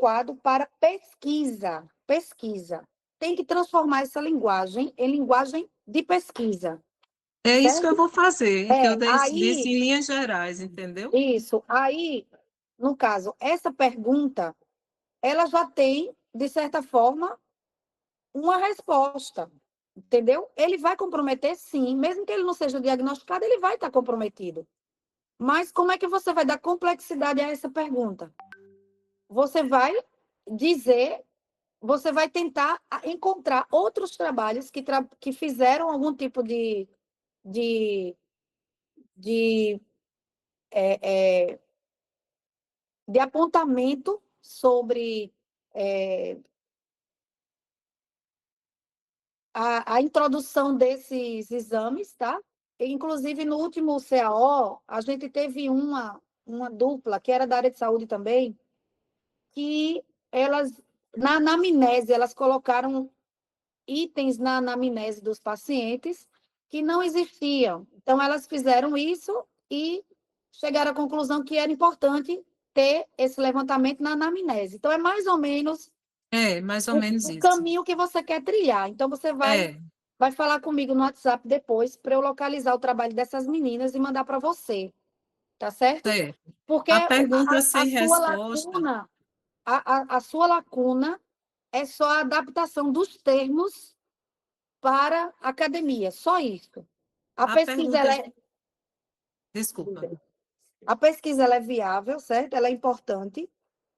adequado para pesquisa. Pesquisa. Tem que transformar essa linguagem em linguagem de pesquisa, É isso que eu certo? vou fazer, que eu disse Aí, em linhas gerais, entendeu? isso. Aí, no caso, essa pergunta, ela já tem, de certa forma, uma resposta, entendeu? Ele vai comprometer, sim, mesmo que ele não seja diagnosticado, ele vai estar comprometido. Mas como é que você vai dar complexidade a essa pergunta? Você vai dizer, você vai tentar encontrar outros trabalhos que fizeram algum tipo de, de, é, é, de apontamento sobre é, a introdução desses exames, tá? Inclusive, no último CAO, a gente teve uma dupla, que era da área de saúde também, que elas, na anamnese, elas colocaram itens na anamnese dos pacientes que não existiam. Então, elas fizeram isso e chegaram à conclusão que era importante ter esse levantamento na anamnese. Então, é mais ou menos É, mais ou o, menos o isso. caminho que você quer trilhar. Então, você É, vai falar comigo no WhatsApp depois para eu localizar o trabalho dessas meninas e mandar para você, tá certo? certo. Porque A pergunta sem a sua resposta, lacuna, a sua lacuna é só a adaptação dos termos para a academia, só isso. A a pesquisa, pergunta, ela é, desculpa. a pesquisa ela é viável, certo? Ela é importante,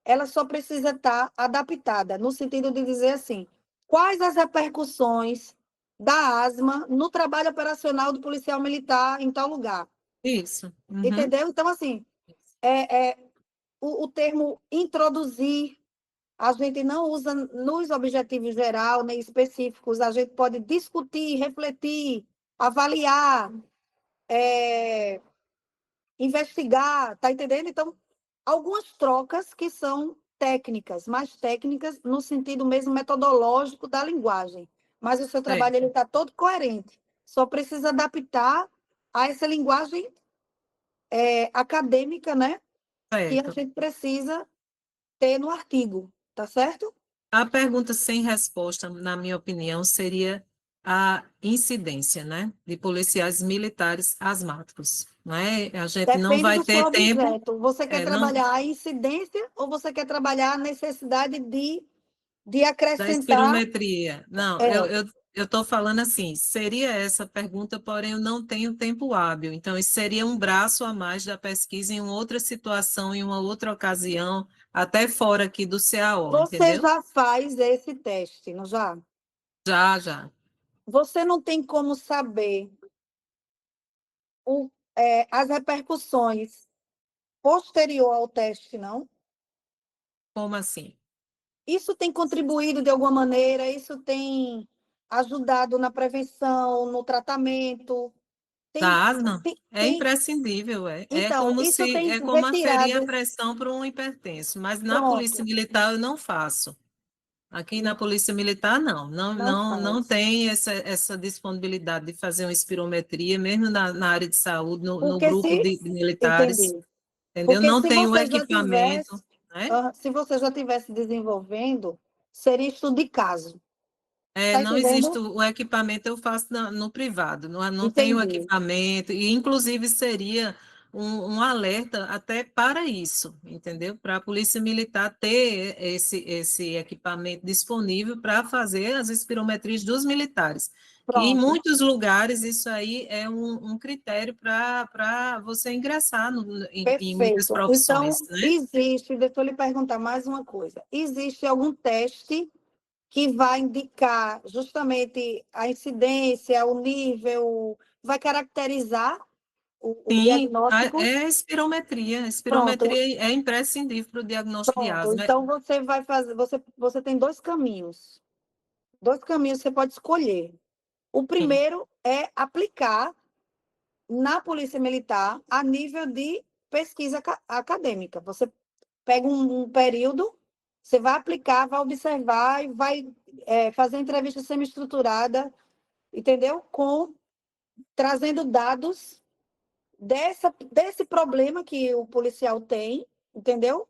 ela só precisa estar adaptada, no sentido de dizer assim, quais as repercussões da asma no trabalho operacional do policial militar em tal lugar, Isso. Uhum. entendeu? Então, assim, é o termo introduzir, a gente não usa nos objetivos geral nem específicos, a gente pode discutir, refletir, avaliar, é, investigar, tá entendendo? Então, algumas trocas que são técnicas, mais técnicas no sentido mesmo metodológico da linguagem. Mas o seu trabalho ele Certo, está todo coerente. Só precisa adaptar a essa linguagem acadêmica, né? Que a certo. gente precisa ter no artigo, tá certo? A pergunta sem resposta, na minha opinião, seria a incidência, né, de policiais militares asmáticos, né? A gente não Depende vai do seu ter tempo, objeto. Você quer não, trabalhar a incidência ou você quer trabalhar a necessidade de da acrescentar? espirometria. Não, É, eu estou falando assim, seria essa pergunta, porém eu não tenho tempo hábil. Então, isso seria um braço a mais da pesquisa em uma outra situação, em uma outra ocasião, até fora aqui do CAO, você entendeu? já faz esse teste, não já? Já, já. Você não tem como saber as repercussões posterior ao teste, não? Como assim? Isso tem contribuído de alguma maneira, isso tem ajudado na prevenção, no tratamento, tem, Da asma? É tem. imprescindível, é. Então, isso tem É como aferir a retirado. pressão para um hipertenso, mas na Polícia Pronto, Militar eu não faço. Aqui na Polícia Militar, não não faz. tem essa disponibilidade de fazer uma espirometria, mesmo na área de saúde, no Porque grupo se. de militares, Entendi. entendeu? Porque Não se tem o você já tivesse, equipamento, né? se você já tivesse desenvolvendo, seria estudo de caso. É, Tá não existe entendendo? o equipamento, eu faço no privado, não tem o Entendi. equipamento, e inclusive seria um alerta até para isso, entendeu? Para a Polícia Militar ter esse equipamento disponível para fazer as espirometrias dos militares, que em Pronto. muitos lugares isso aí é um critério para você ingressar em muitas Perfeito. profissões, Então, né? existe, deixa eu lhe perguntar mais uma coisa. Existe algum teste que vai indicar justamente a incidência, o nível, vai caracterizar o Sim, diagnóstico? é a espirometria. A Pronto, espirometria é imprescindível para o diagnóstico de pronto. asma. Então, você vai fazer, você tem dois caminhos. Dois caminhos você pode escolher. O Sim, primeiro é aplicar na Polícia Militar a nível de pesquisa acadêmica. Você pega um período, você vai aplicar, vai observar e vai fazer entrevista semi-estruturada, entendeu? Trazendo dados desse problema que o policial tem, entendeu?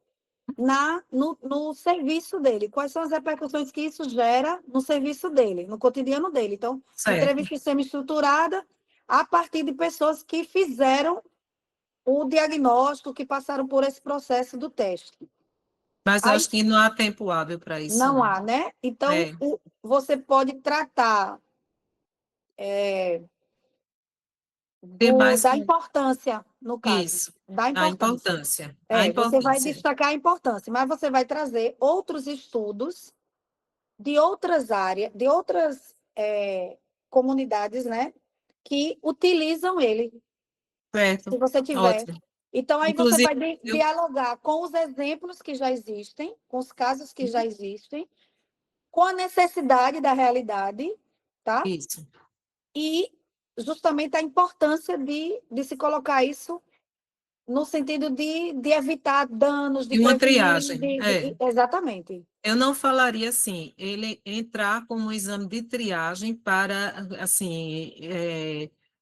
no serviço dele. Quais são as repercussões que isso gera no serviço dele, no cotidiano dele? Então, Certo. entrevista semi-estruturada a partir de pessoas que fizeram o diagnóstico, que passaram por esse processo do teste. Mas eu Aí acho que não há tempo hábil para isso, não não. há, né? Então, É, você pode tratar ter mais da com importância, no caso, isso, da a importância. importância, a Você vai importância. destacar a importância, mas você vai trazer outros estudos de outras áreas, de outras comunidades, né, que utilizam ele, se Certo, você tiver. ótimo. Então, aí você Inclusive, vai eu, dialogar com os exemplos que já existem, com os casos que já existem, com a necessidade da realidade, tá? isso, E justamente a importância de se colocar isso no sentido de evitar danos, de e uma prevenir, triagem, exatamente. eu não falaria assim, ele entrar como um exame de triagem para, assim,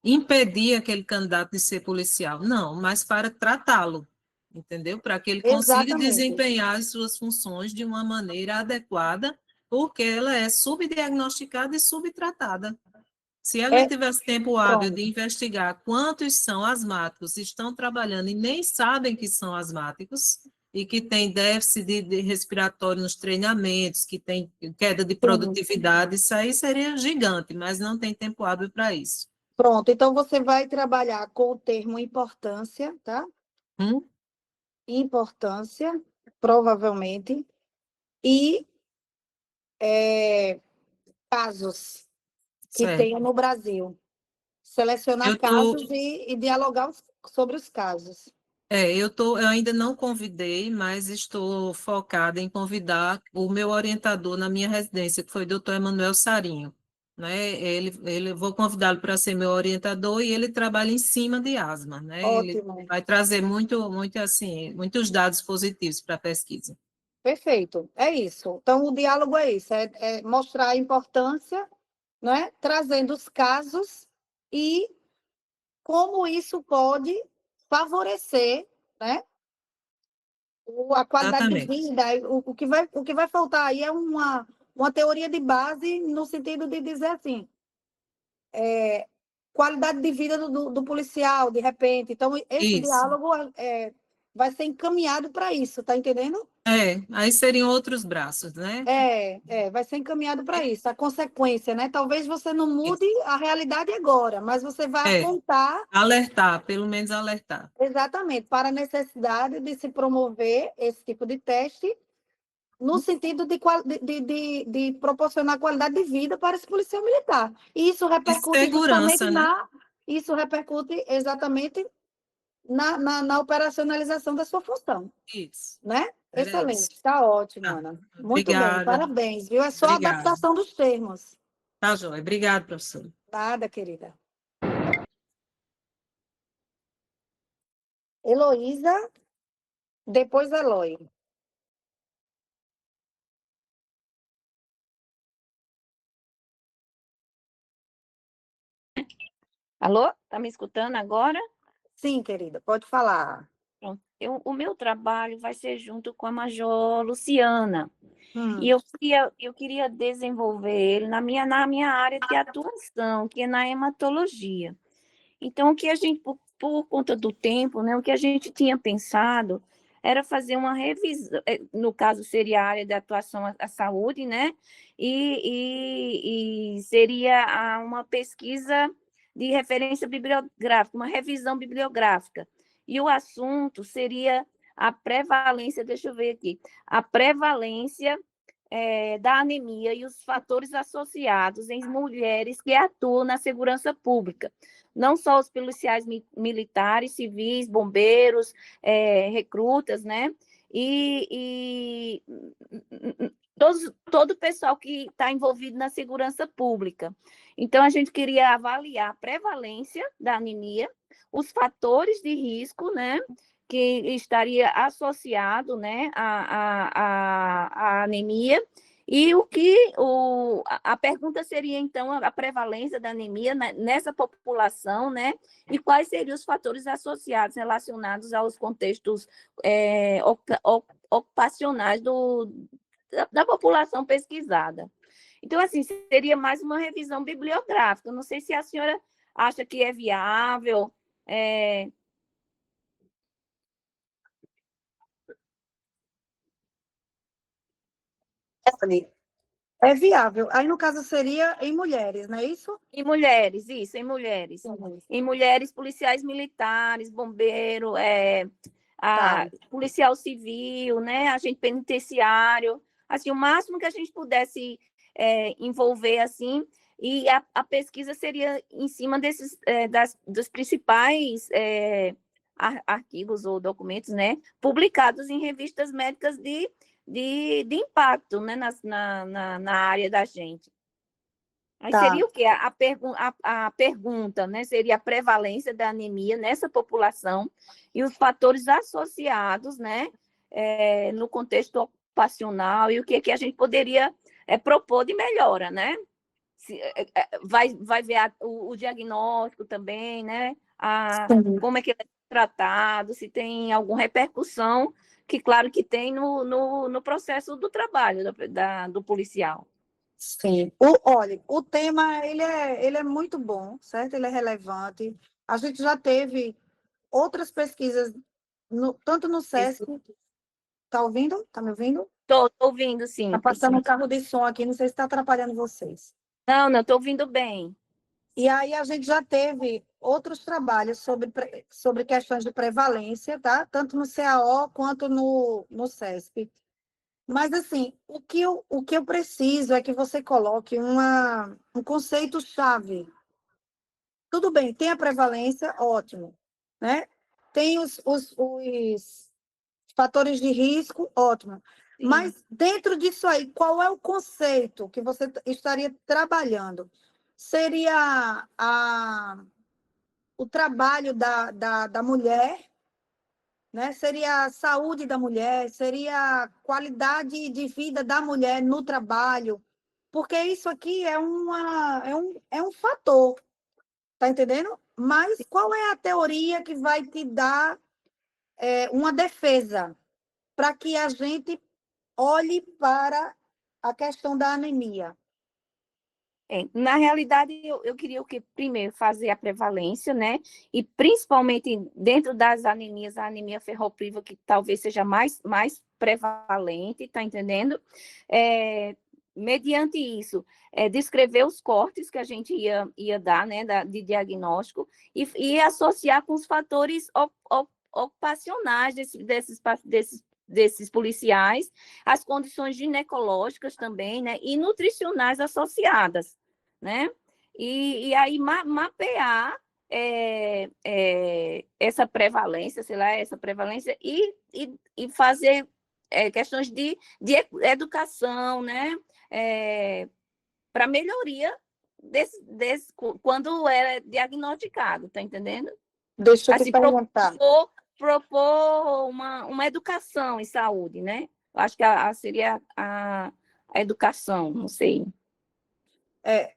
impedir aquele candidato de ser policial. Não, mas para tratá-lo, entendeu? Para que ele consiga Exatamente. desempenhar as suas funções de uma maneira adequada, porque ela é subdiagnosticada e subtratada. Se ela não É, tivesse tempo hábil de pronto. investigar quantos são asmáticos que estão trabalhando e nem sabem que são asmáticos, e que tem déficit de respiratório nos treinamentos, que tem queda de Sim. produtividade, isso aí seria gigante, mas não tem tempo hábil para isso. Pronto. Então, você vai trabalhar com o termo importância, tá? Hum? Importância, provavelmente, e casos que tenha Certo. no Brasil. Selecionar Eu tô, casos e dialogar sobre os casos. eu ainda não convidei, mas estou focada em convidar o meu orientador na minha residência, que foi o doutor Emanuel Sarinho, né? Vou convidá-lo para ser meu orientador e ele trabalha em cima de asma, né? Ele Ótimo. vai trazer muito assim, muitos dados positivos para a pesquisa. Perfeito. É isso. Então, o diálogo é isso, é mostrar a importância, né? Trazendo os casos e como isso pode favorecer, né? A qualidade de Exatamente. vida. O que vai faltar aí é uma teoria de base no sentido de dizer assim, qualidade de vida do policial, de repente. Então, esse Isso. diálogo vai ser encaminhado para isso, tá entendendo? Aí seriam outros braços, né? Vai ser encaminhado para isso. A consequência, né? Talvez você não mude Isso. a realidade agora, mas você vai É, apontar alertar, pelo menos alertar. exatamente para a necessidade de se promover esse tipo de teste no sentido de proporcionar qualidade de vida para esse policial militar. E E segurança, né? isso repercute exatamente na operacionalização da sua função, Isso. né? Era Excelente, isso. está ótimo, Ah, Ana. Muito bem, obrigada, parabéns, viu? É só a obrigada. adaptação dos termos. Tá, joia. Obrigado, professor. Nada, querida. Heloísa, depois Eloy. Alô? Tá me escutando agora? Sim, querida, pode falar. Pronto. O meu trabalho vai ser junto com a Major Luciana. E Hum, eu queria desenvolver ele na minha área de atuação, que é na hematologia. Então, o que a gente, por conta do tempo, né, o que a gente tinha pensado era fazer uma revisão, no caso seria a área de atuação à saúde, né? E seria uma pesquisa de referência bibliográfica, uma revisão bibliográfica. E o assunto seria a prevalência, deixa eu ver aqui, a prevalência da anemia e os fatores associados em mulheres que atuam na segurança pública. Não só os policiais militares, civis, bombeiros, recrutas, né? E todo o pessoal que está envolvido na segurança pública. Então, a gente queria avaliar a prevalência da anemia, os fatores de risco, né? Que estaria associado, né, à anemia E a pergunta seria, então, a prevalência da anemia nessa população, né? E quais seriam os fatores associados, relacionados aos contextos ocupacionais da população pesquisada. Então, assim, seria mais uma revisão bibliográfica. Não sei se a senhora acha que é viável. É viável. Aí, no caso, seria em mulheres, não é isso? Em mulheres, isso, em mulheres. Em mulheres, policiais militares, bombeiro, Tá. policial civil, né, agente penitenciário, assim, o máximo que a gente pudesse envolver, assim, e a pesquisa seria em cima dos principais artigos ou documentos, né, publicados em revistas médicas de impacto, né, na área da gente. Aí Tá. seria o quê? A pergunta, né? Seria a prevalência da anemia nessa população e os fatores associados, né? No contexto ocupacional e o que a gente poderia propor de melhora, né? Vai ver o diagnóstico também, né? Como é que ele é tratado, se tem alguma repercussão, que claro que tem no processo do trabalho do policial. Sim. Olha, o tema ele é muito bom, certo? Ele é relevante. A gente já teve outras pesquisas, tanto no SESC. Tá ouvindo? Tá me ouvindo? Estou ouvindo, sim. Tá passando um carro de som aqui, não sei se está atrapalhando vocês. Não, estou ouvindo bem. E aí a gente já teve outros trabalhos sobre questões de prevalência, tá? Tanto no CAO quanto no SESP. Mas, assim, o que eu preciso é que você coloque um conceito-chave. Tudo bem, tem a prevalência, ótimo, né? Tem os fatores de risco, ótimo. Sim. Mas, dentro disso aí, qual é o conceito que você estaria trabalhando? Seria o trabalho da mulher, né? Seria a saúde da mulher, seria a qualidade de vida da mulher no trabalho, porque isso aqui é um fator, tá entendendo? Mas qual é a teoria que vai te dar uma defesa para que a gente olhe para a questão da anemia? Na realidade, eu queria primeiro fazer a prevalência, né? E principalmente dentro das anemias, a anemia ferropriva, que talvez seja mais prevalente, tá entendendo? Mediante isso, descrever os cortes que a gente ia dar, né, de diagnóstico, e associar com os fatores ocupacionais desses policiais, as condições ginecológicas também, né, e nutricionais associadas, né? E aí mapear essa prevalência, sei lá, e fazer questões de educação, né? Para melhoria quando é diagnosticado, tá entendendo? Deixa eu te Assim, perguntar. propor uma educação em saúde, né? Acho que seria a educação, não sei.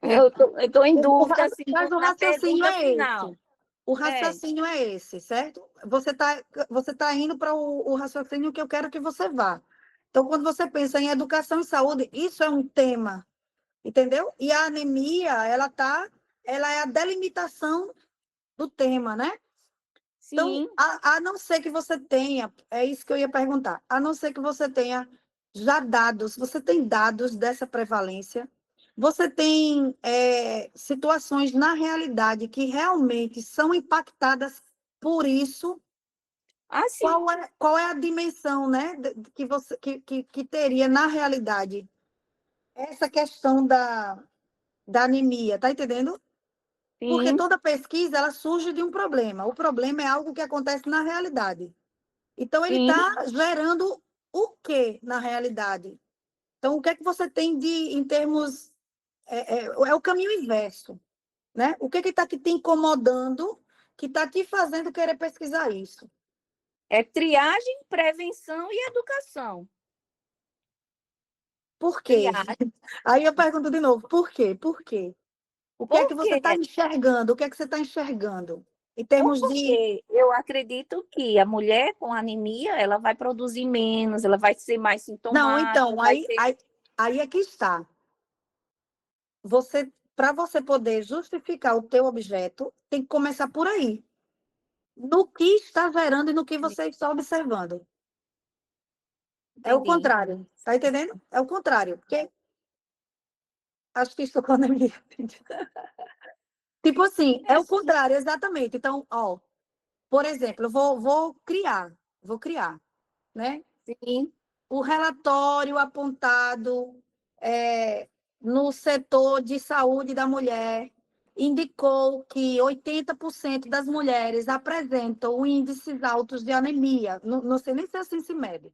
Eu estou em dúvida, assim, Mas o na raciocínio pergunta é final. esse. O raciocínio é esse, certo? Você tá indo para o raciocínio que eu quero que você vá. Então, quando você pensa em educação e saúde, isso é um tema, entendeu? E a anemia, ela é a delimitação do tema, né? Então, Sim, a não ser que você tenha, é isso que eu ia perguntar, a não ser que você tenha já dados, você tem dados dessa prevalência, você tem situações na realidade que realmente são impactadas por isso. assim, Qual é a dimensão, né, que você que teria na realidade essa questão da anemia, tá entendendo? Porque sim, toda pesquisa ela surge de um problema. O problema é algo que acontece na realidade. Então, ele sim. está gerando o quê na realidade? Então, o que é que você tem em termos. É o caminho inverso, né? O que está te incomodando, que está te fazendo querer pesquisar isso? É triagem, prevenção e educação. Por quê? Aí eu pergunto de novo, por quê? Por quê? O que é que Por você quê? está enxergando? O que é que você está enxergando? Em termos de... Porque eu acredito que a mulher com anemia, ela vai produzir menos, ela vai ser mais Não, sintomática, então, vai ter... aí é que está. Para você poder justificar o teu objeto, tem que começar por aí. No que está gerando e no que você está observando. É o Entendi. contrário. Tá entendendo? É o contrário. Porque acho que estou com anemia. Tipo assim, é o contrário, exatamente. Então, ó, por exemplo, eu vou criar, né? Sim, O relatório apontado no setor de saúde da mulher indicou que 80% das mulheres apresentam índices altos de anemia. Não, não sei nem se assim se mede.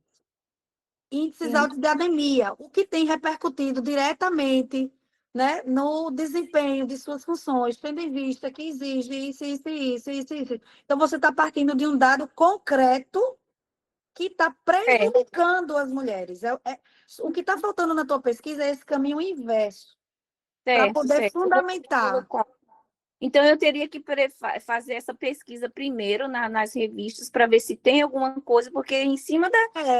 Índices sim. altos de anemia, o que tem repercutido diretamente, né, no desempenho de suas funções, tendo em vista que exige isso. Então, você está partindo de um dado concreto que está prejudicando as mulheres. O que está faltando na tua pesquisa é esse caminho inverso, para Certo, poder certo. fundamentar. Então, eu teria que fazer essa pesquisa primeiro nas revistas para ver se tem alguma coisa, porque em cima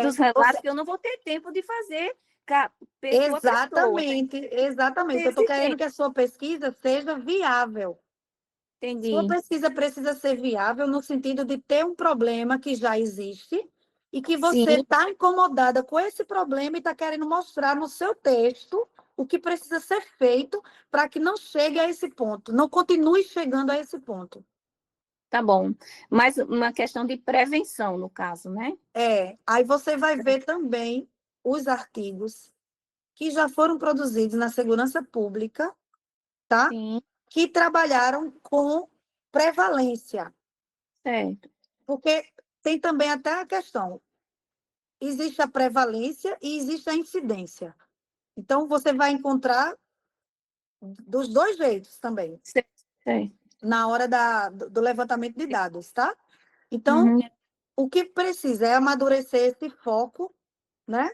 dos relatos eu não vou ter tempo de fazer pessoa a pessoa. Exatamente. Eu estou Esse querendo tempo. que a sua pesquisa seja viável. Sua Entendi. pesquisa precisa ser viável no sentido de ter um problema que já existe e que você Sim, está incomodada com esse problema e está querendo mostrar no seu texto o que precisa ser feito para que não chegue a esse ponto, não continue chegando a esse ponto. tá bom. Mas uma questão de prevenção, no caso, né? Aí você vai ver também os artigos que já foram produzidos na segurança pública, tá? Sim, Que trabalharam com prevalência, certo. porque tem também até a questão, existe a prevalência e existe a incidência. Então, você vai encontrar dos dois jeitos também, Certo. na hora do levantamento de dados, tá? Então, Uhum. o que precisa é amadurecer esse foco, né?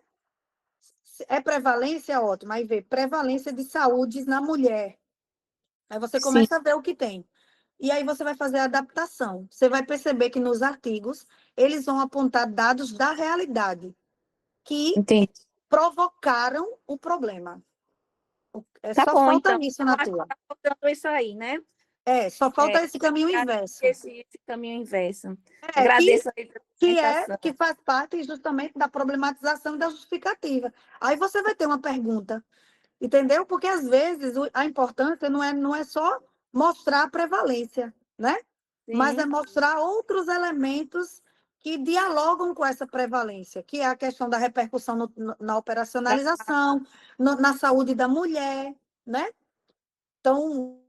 É prevalência, ótimo. Aí vê prevalência de saúde na mulher. Aí você Sim, começa a ver o que tem. E aí você vai fazer a adaptação. Você vai perceber que nos artigos eles vão apontar dados da realidade que entendi. provocaram o problema. Tá Só bom, falta então. isso Eu na acho que tua. tá faltando isso aí, né? Só falta esse caminho inverso. Esse caminho inverso. É, que, Agradeço aí pela que, é, apresentação. que faz parte justamente da problematização e da justificativa. Aí você vai ter uma pergunta, entendeu? Porque, às vezes, a importância não é só mostrar a prevalência, né? Mas é Sim, mostrar outros elementos que dialogam com essa prevalência, que é a questão da repercussão na tá, operacionalização, na saúde da mulher, né? Então,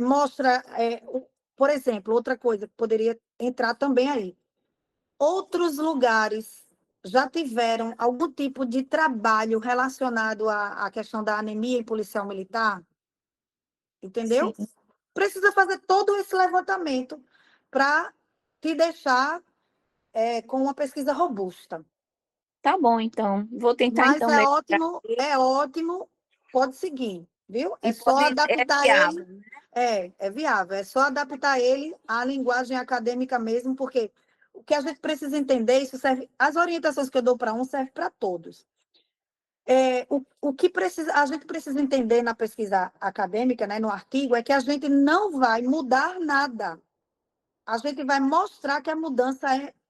mostra, por exemplo, outra coisa que poderia entrar também aí. Outros lugares já tiveram algum tipo de trabalho relacionado à questão da anemia em policial militar? sim. Entendeu? Precisa fazer todo esse levantamento para te deixar com uma pesquisa robusta. Tá bom, então. Vou tentar, Mas então, melhorar. é ótimo, pode seguir, viu? É E só pode, é adaptar ele. viável. É viável, é só adaptar ele à linguagem acadêmica mesmo, porque o que a gente precisa entender, isso serve, as orientações que eu dou para um servem para todos. O que a gente precisa entender na pesquisa acadêmica, né, no artigo, é que a gente não vai mudar nada. A gente vai mostrar que a mudança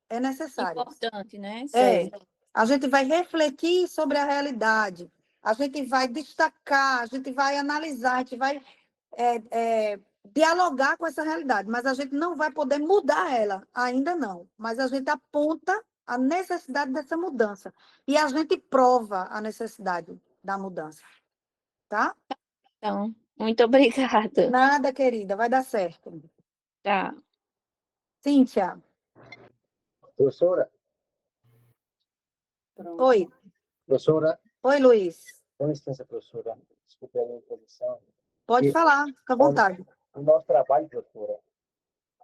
é necessária. Importante, né? É, Certo. a gente vai refletir sobre a realidade, a gente vai destacar, a gente vai analisar, a gente vai dialogar com essa realidade, mas a gente não vai poder mudar ela, ainda não. Mas a gente aponta a necessidade dessa mudança e a gente prova a necessidade da mudança, tá? Então, muito obrigada. Nada, querida, vai dar certo. Tá. Cíntia, Professora, oi. professora, Oi, Luiz. com licença, professora, desculpe a minha posição. Pode falar, fica à vontade. O nosso trabalho, professora,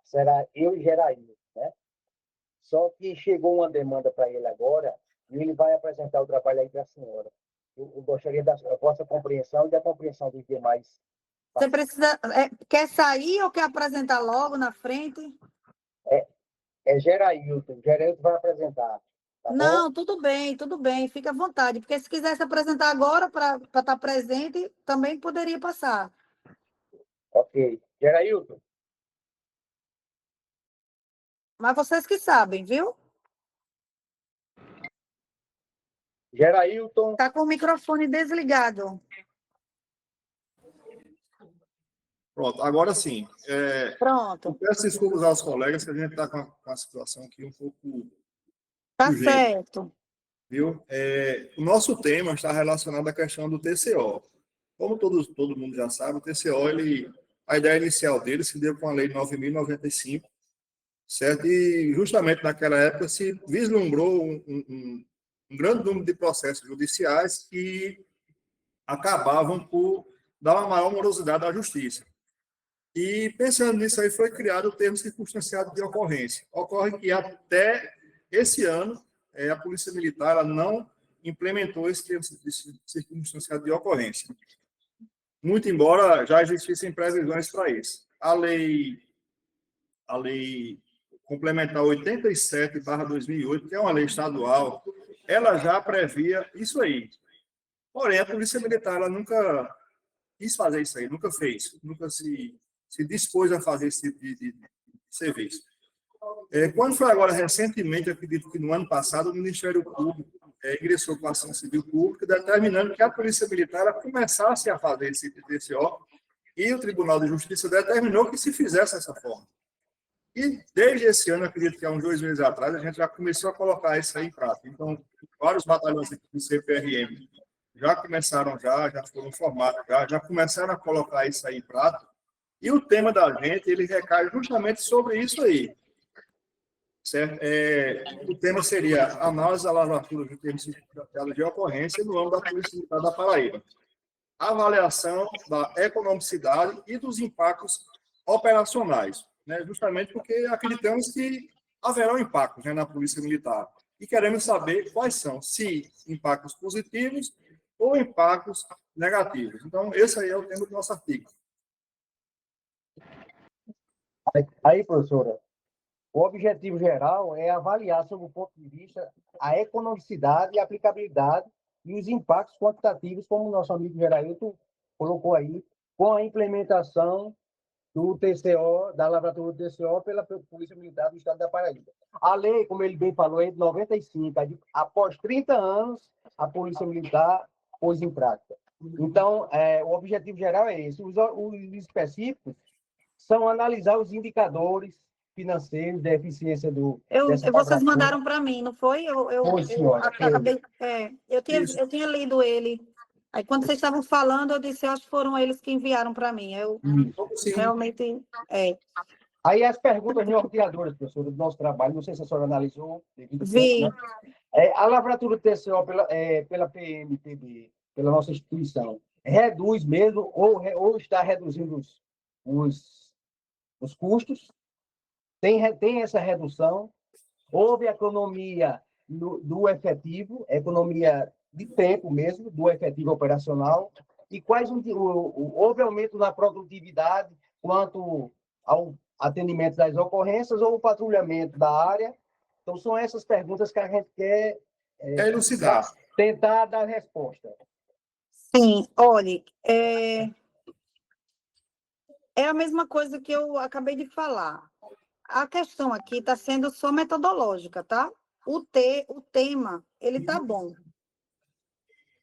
será eu e Geraí, né? Só que chegou uma demanda para ele agora e ele vai apresentar o trabalho aí para a senhora. Eu gostaria da vossa compreensão e da compreensão dos demais. Você precisa. Quer sair ou quer apresentar logo na frente? É Gerailton. Gerailton vai apresentar. Tá bom? Não, tudo bem, fica à vontade, porque se quiser se apresentar agora para estar presente, também poderia passar. Ok. Gerailton. Mas vocês que sabem, viu? Gerailton. Está com o microfone desligado. Pronto, agora sim. Eu Pronto, peço desculpas aos colegas que a gente está com a situação aqui um pouco tá do jeito, certo. viu? O nosso tema está relacionado à questão do TCO. Como todo mundo já sabe, o TCO, a ideia inicial dele se deu com a Lei 9.095, certo? E justamente naquela época se vislumbrou um grande número de processos judiciais que acabavam por dar uma maior morosidade à justiça. E pensando nisso aí foi criado o termo circunstanciado de ocorrência. Ocorre que até esse ano a Polícia Militar ela não implementou esse termo circunstanciado de ocorrência. Muito embora já existissem previsões para isso. A lei complementar 87/2008, que é uma lei estadual, ela já previa isso aí. Porém, a Polícia Militar ela nunca quis fazer isso aí, nunca fez, nunca se dispôs a fazer esse tipo de serviço. Quando foi agora, recentemente, acredito que no ano passado, o Ministério Público ingressou com a ação civil pública, determinando que a Polícia Militar começasse a fazer esse TCO, e o Tribunal de Justiça determinou que se fizesse dessa forma. E desde esse ano, acredito que há uns 2 meses atrás, a gente já começou a colocar isso aí em prática. Então, vários batalhões do CPRM já começaram, já foram formados, já começaram a colocar isso aí em prática. E o tema da gente, ele recai justamente sobre isso aí. Certo? O tema seria análise da lavratura de termos de ocorrência no âmbito da Polícia Militar da Paraíba. Avaliação da economicidade e dos impactos operacionais, né? Justamente porque acreditamos que haverão impactos, né, na Polícia Militar. E queremos saber quais são, se impactos positivos ou impactos negativos. Então, esse aí é o tema do nosso artigo. Aí, professora, o objetivo geral é avaliar, sob o ponto de vista, a economicidade e aplicabilidade e os impactos quantitativos, como o nosso amigo Gerailton colocou aí, com a implementação do TCO, da lavratura do TCO pela Polícia Militar do Estado da Paraíba. A lei, como ele bem falou, é de 95. Após 30 anos, a Polícia Militar pôs em prática. Então, o objetivo geral é esse. Os específicos são analisar os indicadores financeiros da eficiência dessa Vocês lavratura. mandaram para mim, não foi? Foi, senhora. Acabei. Eu tinha lido ele. Aí, quando vocês estavam falando, eu disse, eu acho que foram eles que enviaram para mim. Sim. Realmente. Aí as perguntas norteadoras, professora, do nosso trabalho, não sei se a senhora analisou. Vi. Tempo, né? A lavratura do TCO pela PMTB, pela nossa instituição, reduz mesmo ou está reduzindo os custos? Tem essa redução? Houve economia do efetivo, economia de tempo mesmo, do efetivo operacional, e quais houve aumento na produtividade quanto ao atendimento das ocorrências ou o patrulhamento da área? Então, são essas perguntas que a gente quer elucidar. Tentar dar resposta. Sim, olhe, é a mesma coisa que eu acabei de falar. A questão aqui está sendo só metodológica, tá? O tema, ele está bom.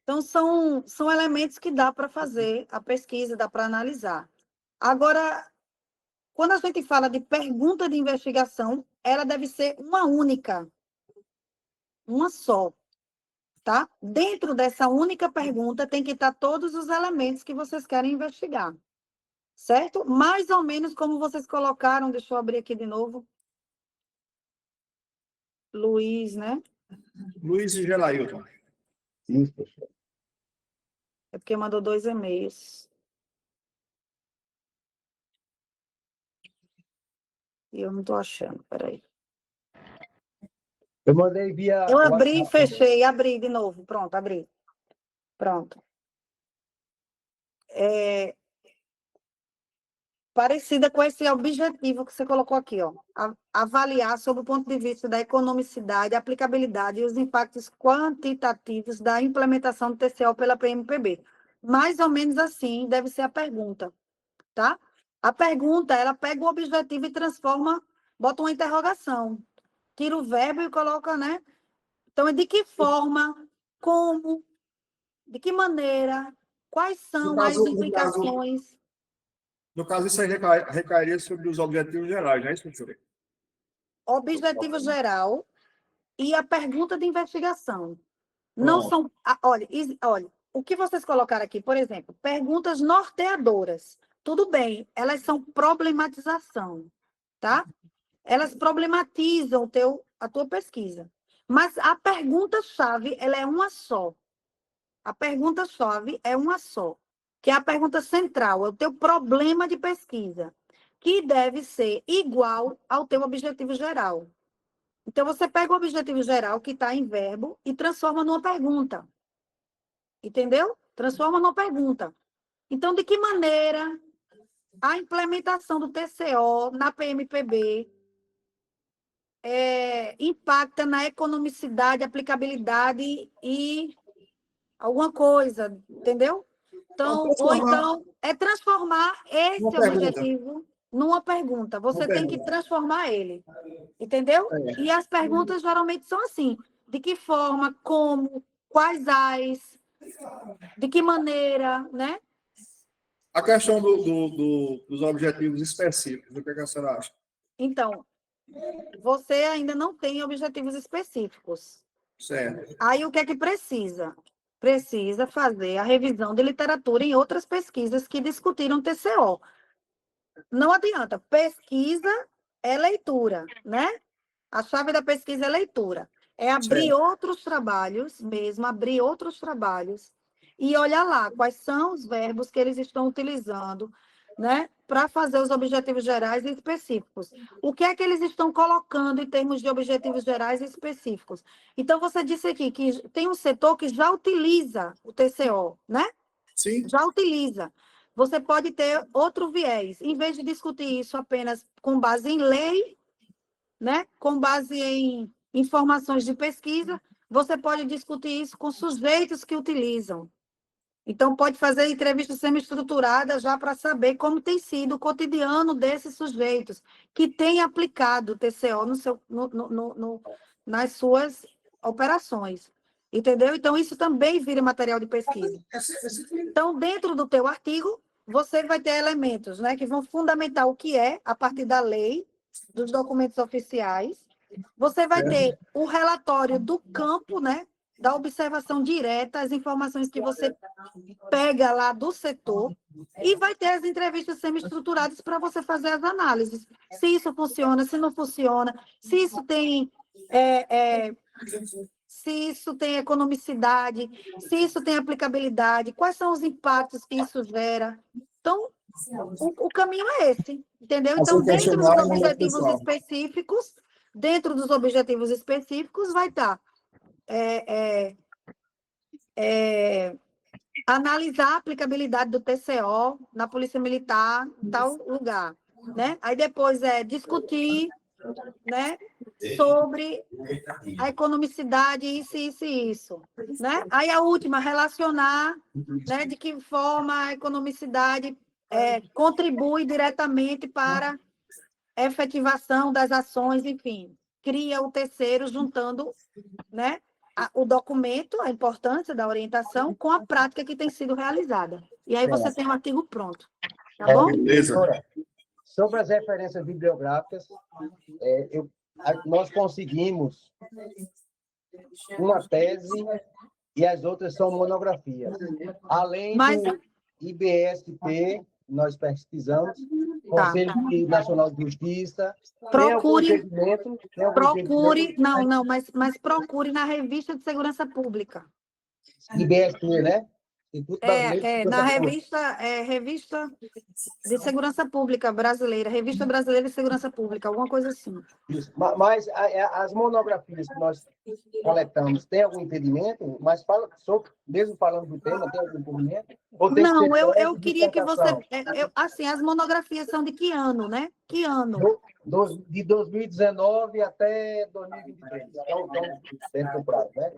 Então, são elementos que dá para fazer a pesquisa, dá para analisar. Agora, quando a gente fala de pergunta de investigação, ela deve ser uma única, uma só, tá? Dentro dessa única pergunta tem que estar todos os elementos que vocês querem investigar, certo? Mais ou menos como vocês colocaram, deixa eu abrir aqui de novo. Luiz, né? Luiz e Gerailton. Isso, professor. É porque mandou 2 e-mails. E eu não estou achando, peraí. Eu mandei via... Eu abri e fechei, abri de novo. Pronto, abri. Pronto. Parecida com esse objetivo que você colocou aqui, ó. Avaliar sob o ponto de vista da economicidade, aplicabilidade e os impactos quantitativos da implementação do TCO pela PMPB. Mais ou menos assim deve ser a pergunta, tá? A pergunta, ela pega o objetivo e transforma, bota uma interrogação, tira o verbo e coloca, né? Então, de que forma, como, de que maneira, quais são as implicações... No caso, isso aí recairia sobre os objetivos gerais, não é isso, professora? Objetivo geral e a pergunta de investigação. Não Pronto. são... Olha, o que vocês colocaram aqui, por exemplo, perguntas norteadoras. Tudo bem, elas são problematização, tá? Elas problematizam a tua pesquisa. Mas a pergunta-chave, ela é uma só. A pergunta-chave é uma só, que é a pergunta central, é o teu problema de pesquisa, que deve ser igual ao teu objetivo geral. Então, você pega o objetivo geral, que está em verbo, e transforma numa pergunta. Entendeu? Transforma numa pergunta. Então, de que maneira a implementação do TCO na PMPB impacta na economicidade, aplicabilidade e alguma coisa, entendeu? Então, ou então, é transformar esse objetivo numa pergunta. Você tem que transformar ele, entendeu? E as perguntas geralmente são assim: de que forma, como, quais as, de que maneira, né? A questão dos objetivos específicos, o que a senhora acha? Então, você ainda não tem objetivos específicos. Certo. Aí, o que é que precisa? Precisa fazer a revisão de literatura em outras pesquisas que discutiram TCO. Não adianta. Pesquisa é leitura, né? A chave da pesquisa é leitura. É abrir outros trabalhos mesmo, abrir outros trabalhos e olhar lá quais são os verbos que eles estão utilizando, né, para fazer os objetivos gerais e específicos. O que é que eles estão colocando em termos de objetivos gerais e específicos? Então, você disse aqui que tem um setor que já utiliza o TCO, né? Sim. Já utiliza. Você pode ter outro viés. Em vez de discutir isso apenas com base em lei, né, com base em informações de pesquisa, você pode discutir isso com sujeitos que utilizam. Então, pode fazer entrevistas semi-estruturadas já para saber como tem sido o cotidiano desses sujeitos que têm aplicado o TCO nas suas operações. Entendeu? Então, isso também vira material de pesquisa. Então, dentro do teu artigo, você vai ter elementos, né, que vão fundamentar o que é, a partir da lei, dos documentos oficiais. Você vai ter o relatório do campo, né, da observação direta, as informações que você pega lá do setor, e vai ter as entrevistas semi-estruturadas para você fazer as análises. Se isso funciona, se não funciona, se isso tem... se isso tem economicidade, se isso tem aplicabilidade, quais são os impactos que isso gera. Então, o caminho é esse, entendeu? Então, dentro dos objetivos específicos, vai estar analisar a aplicabilidade do TCO na Polícia Militar, em tal lugar, né? Aí depois discutir, né, sobre a economicidade, isso, né? Aí a última, relacionar, né, de que forma a economicidade contribui diretamente para a efetivação das ações, enfim, cria o terceiro juntando, né, o documento, a importância da orientação com a prática que tem sido realizada. E aí você tem um artigo pronto, tá bom? Beleza. Sobre as referências bibliográficas, nós conseguimos uma tese e as outras são monografias. Além do IBSP, nós pesquisamos, Conselho Nacional de Justiça, procure, mas procure na Revista de Segurança Pública. IBSP, né? Instituto Brasileiro de Na Segurança revista de Segurança Pública Brasileira, Revista Brasileira de Segurança Pública, alguma coisa assim. Isso. Mas as monografias que nós coletamos, tem algum impedimento? Mas mesmo falando do tema, tem algum impedimento? Ou tem que Não, ser eu tese, queria que você... dissertação? assim, as monografias são de que ano, né? Que ano? De 2019 até 2023. Então, dentro do prazo, né?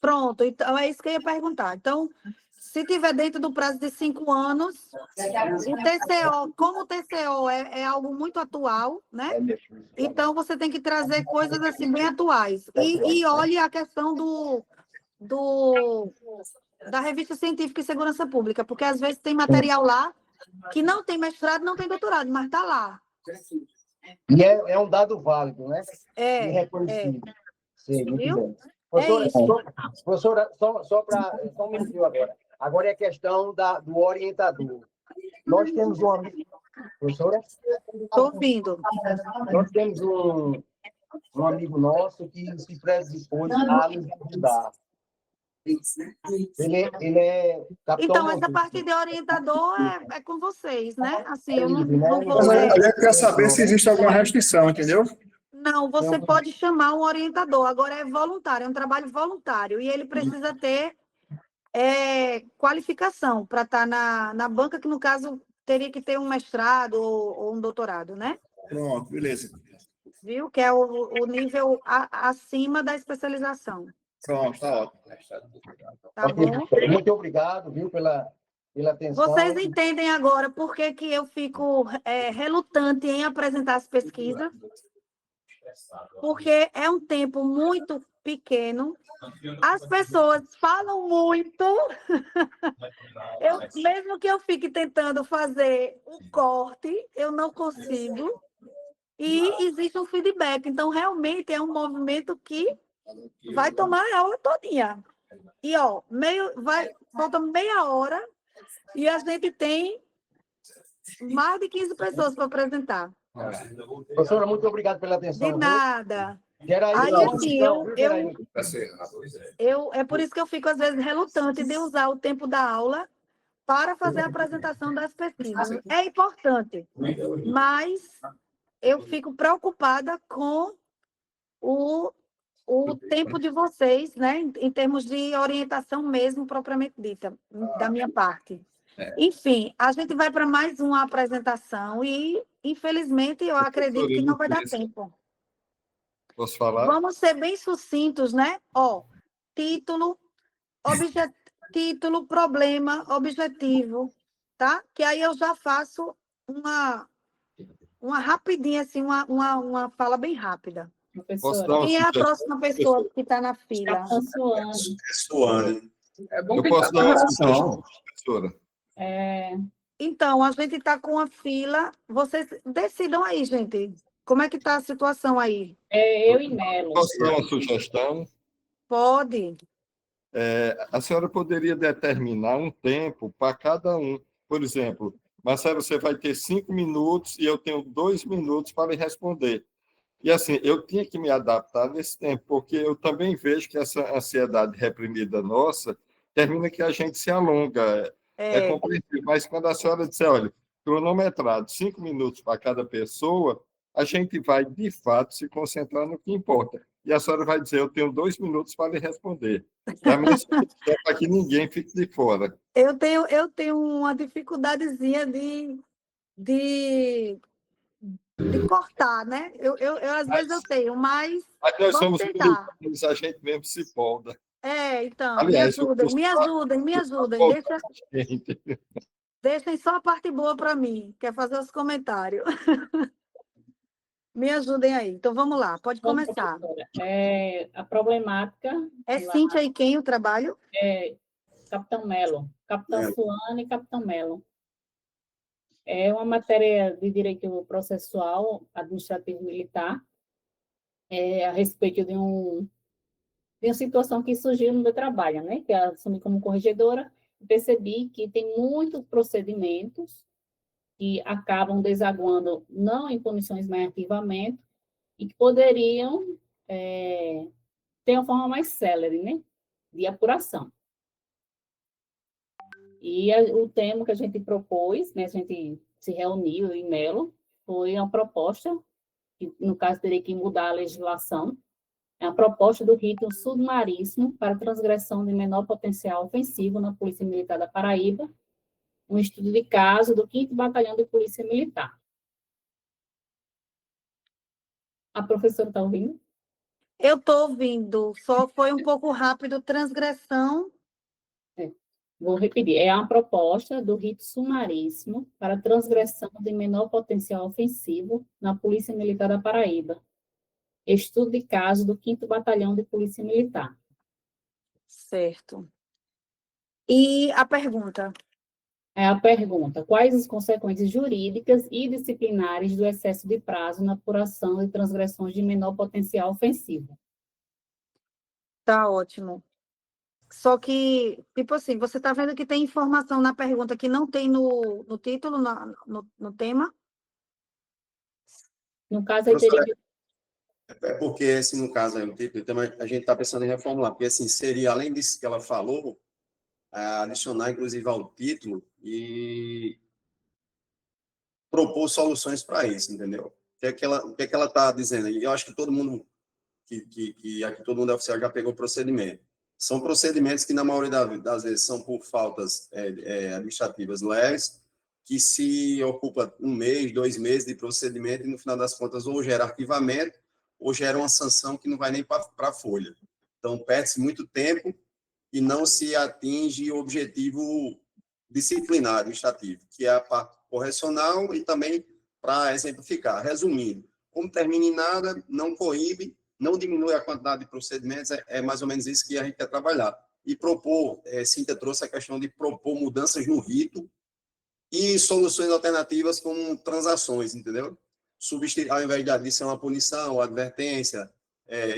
Pronto, então é isso que eu ia perguntar. Então, se tiver dentro do prazo de 5 anos, o TCO, como o TCO é algo muito atual, né? Então, você tem que trazer coisas assim bem atuais. E olhe a questão da revista científica e segurança pública, porque às vezes tem material lá que não tem mestrado, não tem doutorado, mas está lá. E é um dado válido, né? E É, reconhecido. Sim, muito Viu? bem. É isso. Professora, só um minutinho agora. Agora é a questão do orientador. Nós temos um amigo. Professora? Estou ouvindo. Nós temos um amigo nosso que se predispôs a nos ajudar. Ele é capitão Então, essa Monteiro. parte de orientador é com vocês, né? Assim, eu não vou... Mas a gente quer saber se existe alguma restrição, entendeu? Não, você pode chamar um orientador. Agora é voluntário, é um trabalho voluntário. E ele precisa ter qualificação para estar na banca, que no caso teria que ter um mestrado ou um doutorado, né? Pronto, beleza. Viu? Que é o nível acima da especialização. Pronto, tá ótimo. Tá bom? Muito obrigado, viu, pela atenção. Vocês entendem agora por que eu fico relutante em apresentar as pesquisas? Porque é um tempo muito pequeno. As pessoas falam muito. Mesmo que eu fique tentando fazer um corte, eu não consigo. E existe um feedback. Então, realmente, é um movimento que vai tomar a aula todinha. E, ó, falta meia hora e a gente tem mais de 15 pessoas para apresentar. Professora, muito obrigado pela atenção. De nada. Geraí, Aí, assim, é por isso que eu fico, às vezes, relutante de usar o tempo da aula para fazer a apresentação das pesquisas. É importante, mas eu fico preocupada com o tempo de vocês, né, em termos de orientação mesmo, propriamente dita, da minha parte. Enfim, a gente vai para mais uma apresentação e, infelizmente, eu acredito que não vai dar tempo. Posso falar? Vamos ser bem sucintos, né? Ó, título, problema, objetivo, tá? Que aí eu já faço uma rapidinha, assim, uma fala bem rápida. Posso dar uma Quem é a sugestão? próxima pessoa que está na fila? Suane. É bom Eu que posso tá dar uma com sugestão, professora? Então, a gente está com a fila. Vocês decidam aí, gente. Como é que está a situação aí? eu e Nelo. Posso dar uma sugestão? Pode. A senhora poderia determinar um tempo para cada um. Por exemplo, Marcelo, você vai ter 5 minutos e eu tenho 2 minutos para lhe responder. E assim, eu tinha que me adaptar nesse tempo, porque eu também vejo que essa ansiedade reprimida nossa termina que a gente se alonga. É compreensível, mas quando a senhora disser, olha, cronometrado, 5 minutos para cada pessoa, a gente vai, de fato, se concentrar no que importa. E a senhora vai dizer, eu tenho 2 minutos para lhe responder. É a minha sugestão para que ninguém fique de fora. Eu tenho uma dificuldadezinha de cortar, né? Às vezes eu tenho, mas Mas nós vamos somos tentar. militares, a gente mesmo se polda. Então, Aliás, me ajudem. Deixem só a parte boa para mim, quer fazer os comentários. Me ajudem aí. Então, vamos lá, pode começar. A problemática... É Cíntia e quem o trabalho? Capitão Melo. Capitão Suane e Capitão Melo. É uma matéria de direito processual administrativo militar, a respeito de uma situação que surgiu no meu trabalho, né? Que eu assumi como corregedora, percebi que tem muitos procedimentos que acabam desaguando não em punições, mas em arquivamento, e que poderiam ter uma forma mais célere, né? De apuração. E o tema que a gente propôs, né, a gente se reuniu em Melo, foi uma proposta, que no caso teria que mudar a legislação, é a proposta do rito sumaríssimo para transgressão de menor potencial ofensivo na Polícia Militar da Paraíba, um estudo de caso do 5º Batalhão de Polícia Militar. A professora está ouvindo? Eu estou ouvindo, só foi um pouco rápido, transgressão. Vou repetir, é uma proposta do rito sumaríssimo para transgressão de menor potencial ofensivo na Polícia Militar da Paraíba. Estudo de caso do 5º Batalhão de Polícia Militar. Certo. E a pergunta? É a pergunta: quais as consequências jurídicas e disciplinares do excesso de prazo na apuração de transgressões de menor potencial ofensivo? Tá ótimo. Só que, tipo assim, você está vendo que tem informação na pergunta que não tem no título, no tema? No caso, aí teria que... É porque, assim, no caso, aí, o título, então, a gente está pensando em reformular, porque, assim, seria, além disso que ela falou, adicionar, inclusive, ao título e propor soluções para isso, entendeu? O que é que ela está dizendo? E eu acho que todo mundo, que aqui todo mundo é oficial, já pegou o procedimento. São procedimentos que, na maioria das vezes, são por faltas administrativas leves, que se ocupa 1 mês, 2 meses de procedimento, e, no final das contas, ou gera arquivamento, ou gera uma sanção que não vai nem para a folha. Então, perde-se muito tempo e não se atinge o objetivo disciplinar administrativo, que é a parte correcional e também para exemplificar. Resumindo, como termina em nada, não coíbe, não diminui a quantidade de procedimentos, é mais ou menos isso que a gente quer trabalhar. E propor, Cíntia trouxe a questão de propor mudanças no rito e soluções alternativas como transações, entendeu? Substituir, ao invés de ser uma punição, advertência,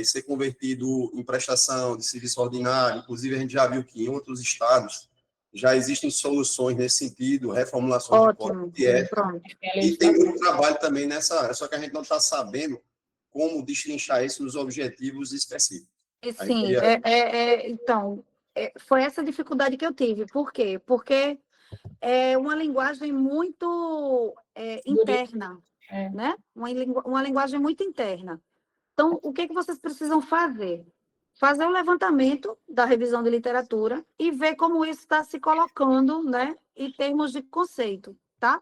ser convertido em prestação de serviço ordinário. Inclusive, a gente já viu que em outros estados já existem soluções nesse sentido, reformulações de código de ética. E tem muito trabalho também nessa área, só que a gente não está sabendo como destrinchar isso nos objetivos específicos. Sim, então, foi essa dificuldade que eu tive. Por quê? Porque é uma linguagem muito interna, né? Uma linguagem muito interna. Então, o que vocês precisam fazer? Fazer o levantamento da revisão de literatura e ver como isso está se colocando, né, em termos de conceito, tá?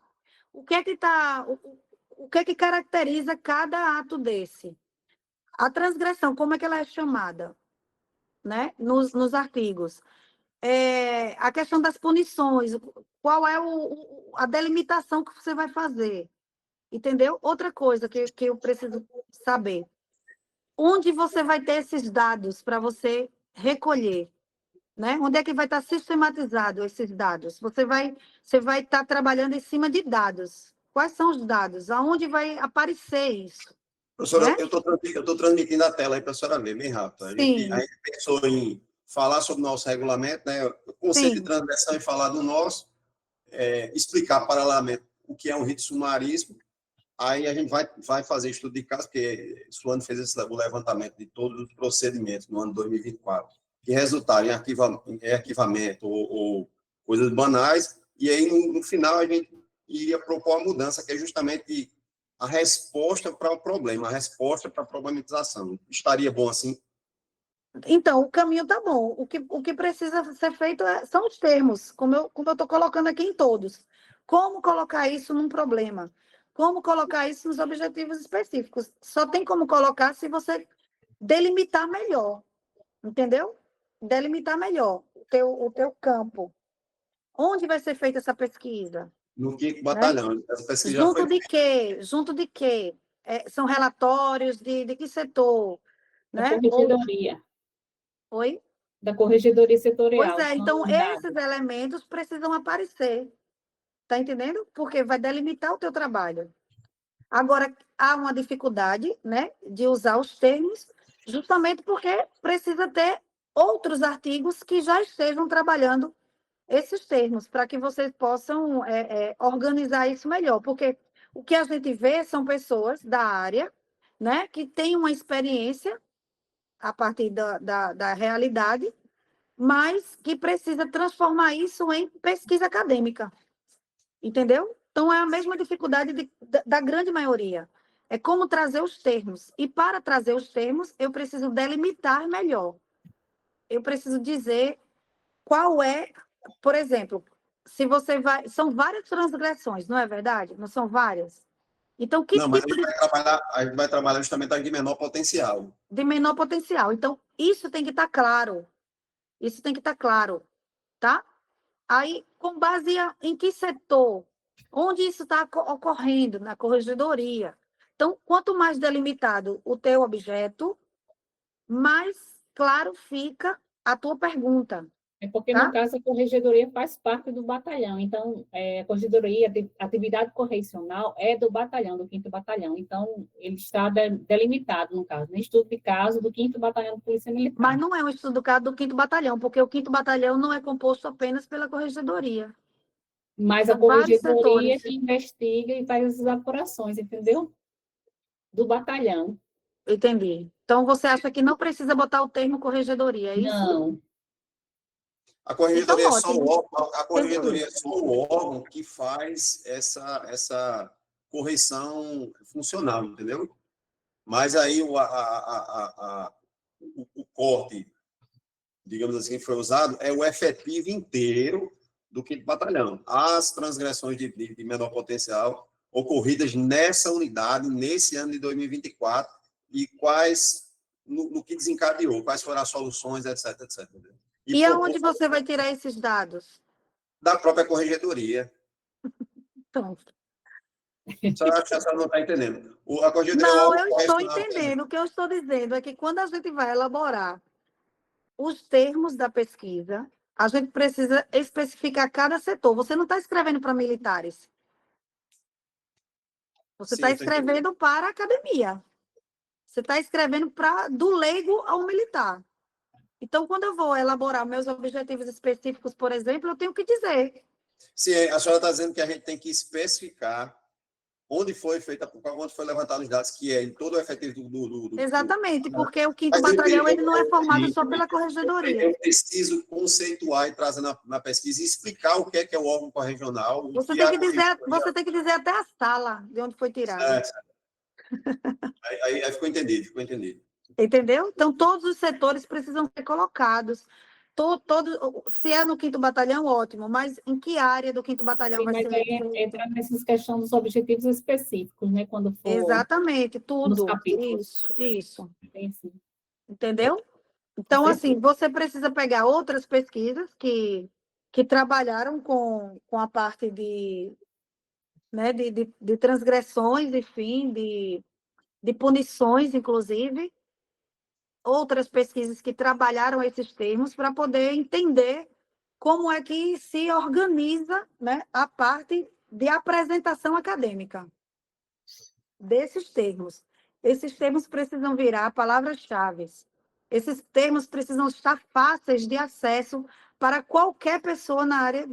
O que que caracteriza cada ato desse? A transgressão, como é que ela é chamada, né, nos artigos? A questão das punições, qual é a delimitação que você vai fazer, entendeu? Outra coisa que eu preciso saber: onde você vai ter esses dados para você recolher, né? Onde é que vai estar sistematizado esses dados? Você vai estar trabalhando em cima de dados. Quais são os dados? Aonde vai aparecer isso? Professora, né? eu estou transmitindo a tela aí para a senhora ver, bem rápido. A gente pensou em falar sobre o nosso regulamento, né? O conceito de transgressão e falar do nosso, explicar paralelamente o que é um rito sumaríssimo. Aí a gente vai fazer estudo de caso, porque Suane fez o levantamento de todos os procedimentos no ano 2024, que resultaram em arquivamento ou coisas banais, e aí, no final, a gente iria propor a mudança, que é justamente a resposta para o problema, a resposta para a problematização. Estaria bom assim? Então, o caminho está bom. O que precisa ser feito são os termos, como eu estou colocando aqui em todos. Como colocar isso num problema? Como colocar isso nos objetivos específicos? Só tem como colocar se você delimitar melhor, entendeu? Delimitar melhor o teu campo. Onde vai ser feita essa pesquisa? No 5º Batalhão. Né? Essa pesquisa Junto já foi... de quê? Junto de quê? São relatórios de que setor? Da Né? corregedoria. Oi? Da corregedoria setorial. Pois então esses elementos precisam aparecer. Está entendendo? Porque vai delimitar o teu trabalho. Agora, há uma dificuldade, né, de usar os termos, justamente porque precisa ter outros artigos que já estejam trabalhando esses termos, para que vocês possam organizar isso melhor. Porque o que a gente vê são pessoas da área, né, que têm uma experiência a partir da realidade, mas que precisa transformar isso em pesquisa acadêmica. Entendeu? Então, é a mesma dificuldade da grande maioria. É como trazer os termos. E para trazer os termos, eu preciso delimitar melhor. Eu preciso dizer qual é, por exemplo, se você vai. São várias transgressões, não é verdade? Não são várias? Então, que Não, mas tipo a gente vai trabalhar justamente a de menor potencial. de menor potencial? Então, isso tem que estar claro. Isso tem que estar claro, tá? Aí, com base em que setor? Onde isso está ocorrendo? Na corregedoria. Então, quanto mais delimitado o teu objeto, mais claro fica a tua pergunta, É porque, no tá? caso, a corregedoria faz parte do batalhão. Então, a corregedoria, a atividade correcional é do batalhão, do 5º Batalhão. Então, ele está delimitado, no caso, no estudo de caso do 5º Batalhão de Polícia Militar. Mas não é um estudo do caso do 5º Batalhão, porque o 5º Batalhão não é composto apenas pela corregedoria. Mas a São vários corregedoria setores. que investiga e faz as apurações, entendeu? Do batalhão. Entendi. Então, você acha que não precisa botar o termo corregedoria, é isso? Não. A corregedoria, Então, é só o ótimo. órgão, a corregedoria é só o órgão que faz essa correção funcional, entendeu? Mas aí o corte, digamos assim, que foi usado, é o efetivo inteiro do 5º Batalhão. As transgressões de menor potencial ocorridas nessa unidade, nesse ano de 2024, e quais, no que desencadeou, quais foram as soluções, etc, etc. Entendeu? E aonde você vai tirar esses dados? Da própria corregedoria. Pronto. Só acho que a senhora não está entendendo. A corregedoria é o Não, órgão eu estou correcional. entendendo. O que eu estou dizendo é que quando a gente vai elaborar os termos da pesquisa, a gente precisa especificar cada setor. Você não está escrevendo para militares. Você Sim, está eu tô entendendo. escrevendo para a academia. Você está escrevendo do leigo ao militar. Então, quando eu vou elaborar meus objetivos específicos, por exemplo, eu tenho que dizer. Sim, a senhora está dizendo que a gente tem que especificar onde foi feita, onde foi levantado os dados, que é em todo o efetivo Exatamente, porque o 5º Mas Batalhão ele não é formado só pela corregedoria. eu preciso conceituar e trazer na pesquisa e explicar o que é o órgão corregional. Você tem que dizer até a sala de onde foi tirado. Aí ficou entendido, ficou entendido. Entendeu? Então, todos os setores precisam ser colocados. Se é no 5º Batalhão, ótimo, mas em que área do 5º Batalhão Sim, vai mas ser aí feito? entra nessas questões dos objetivos específicos, né? Quando for Exatamente, nos tudo. capítulos. Isso. Tem, sim. Entendeu? Então, assim, você precisa pegar outras pesquisas que trabalharam com a parte né, de transgressões, enfim, de punições, inclusive, outras pesquisas que trabalharam esses termos para poder entender como é que se organiza, né, a parte de apresentação acadêmica desses termos. Esses termos precisam virar palavras-chave. Esses termos precisam estar fáceis de acesso para qualquer pessoa na área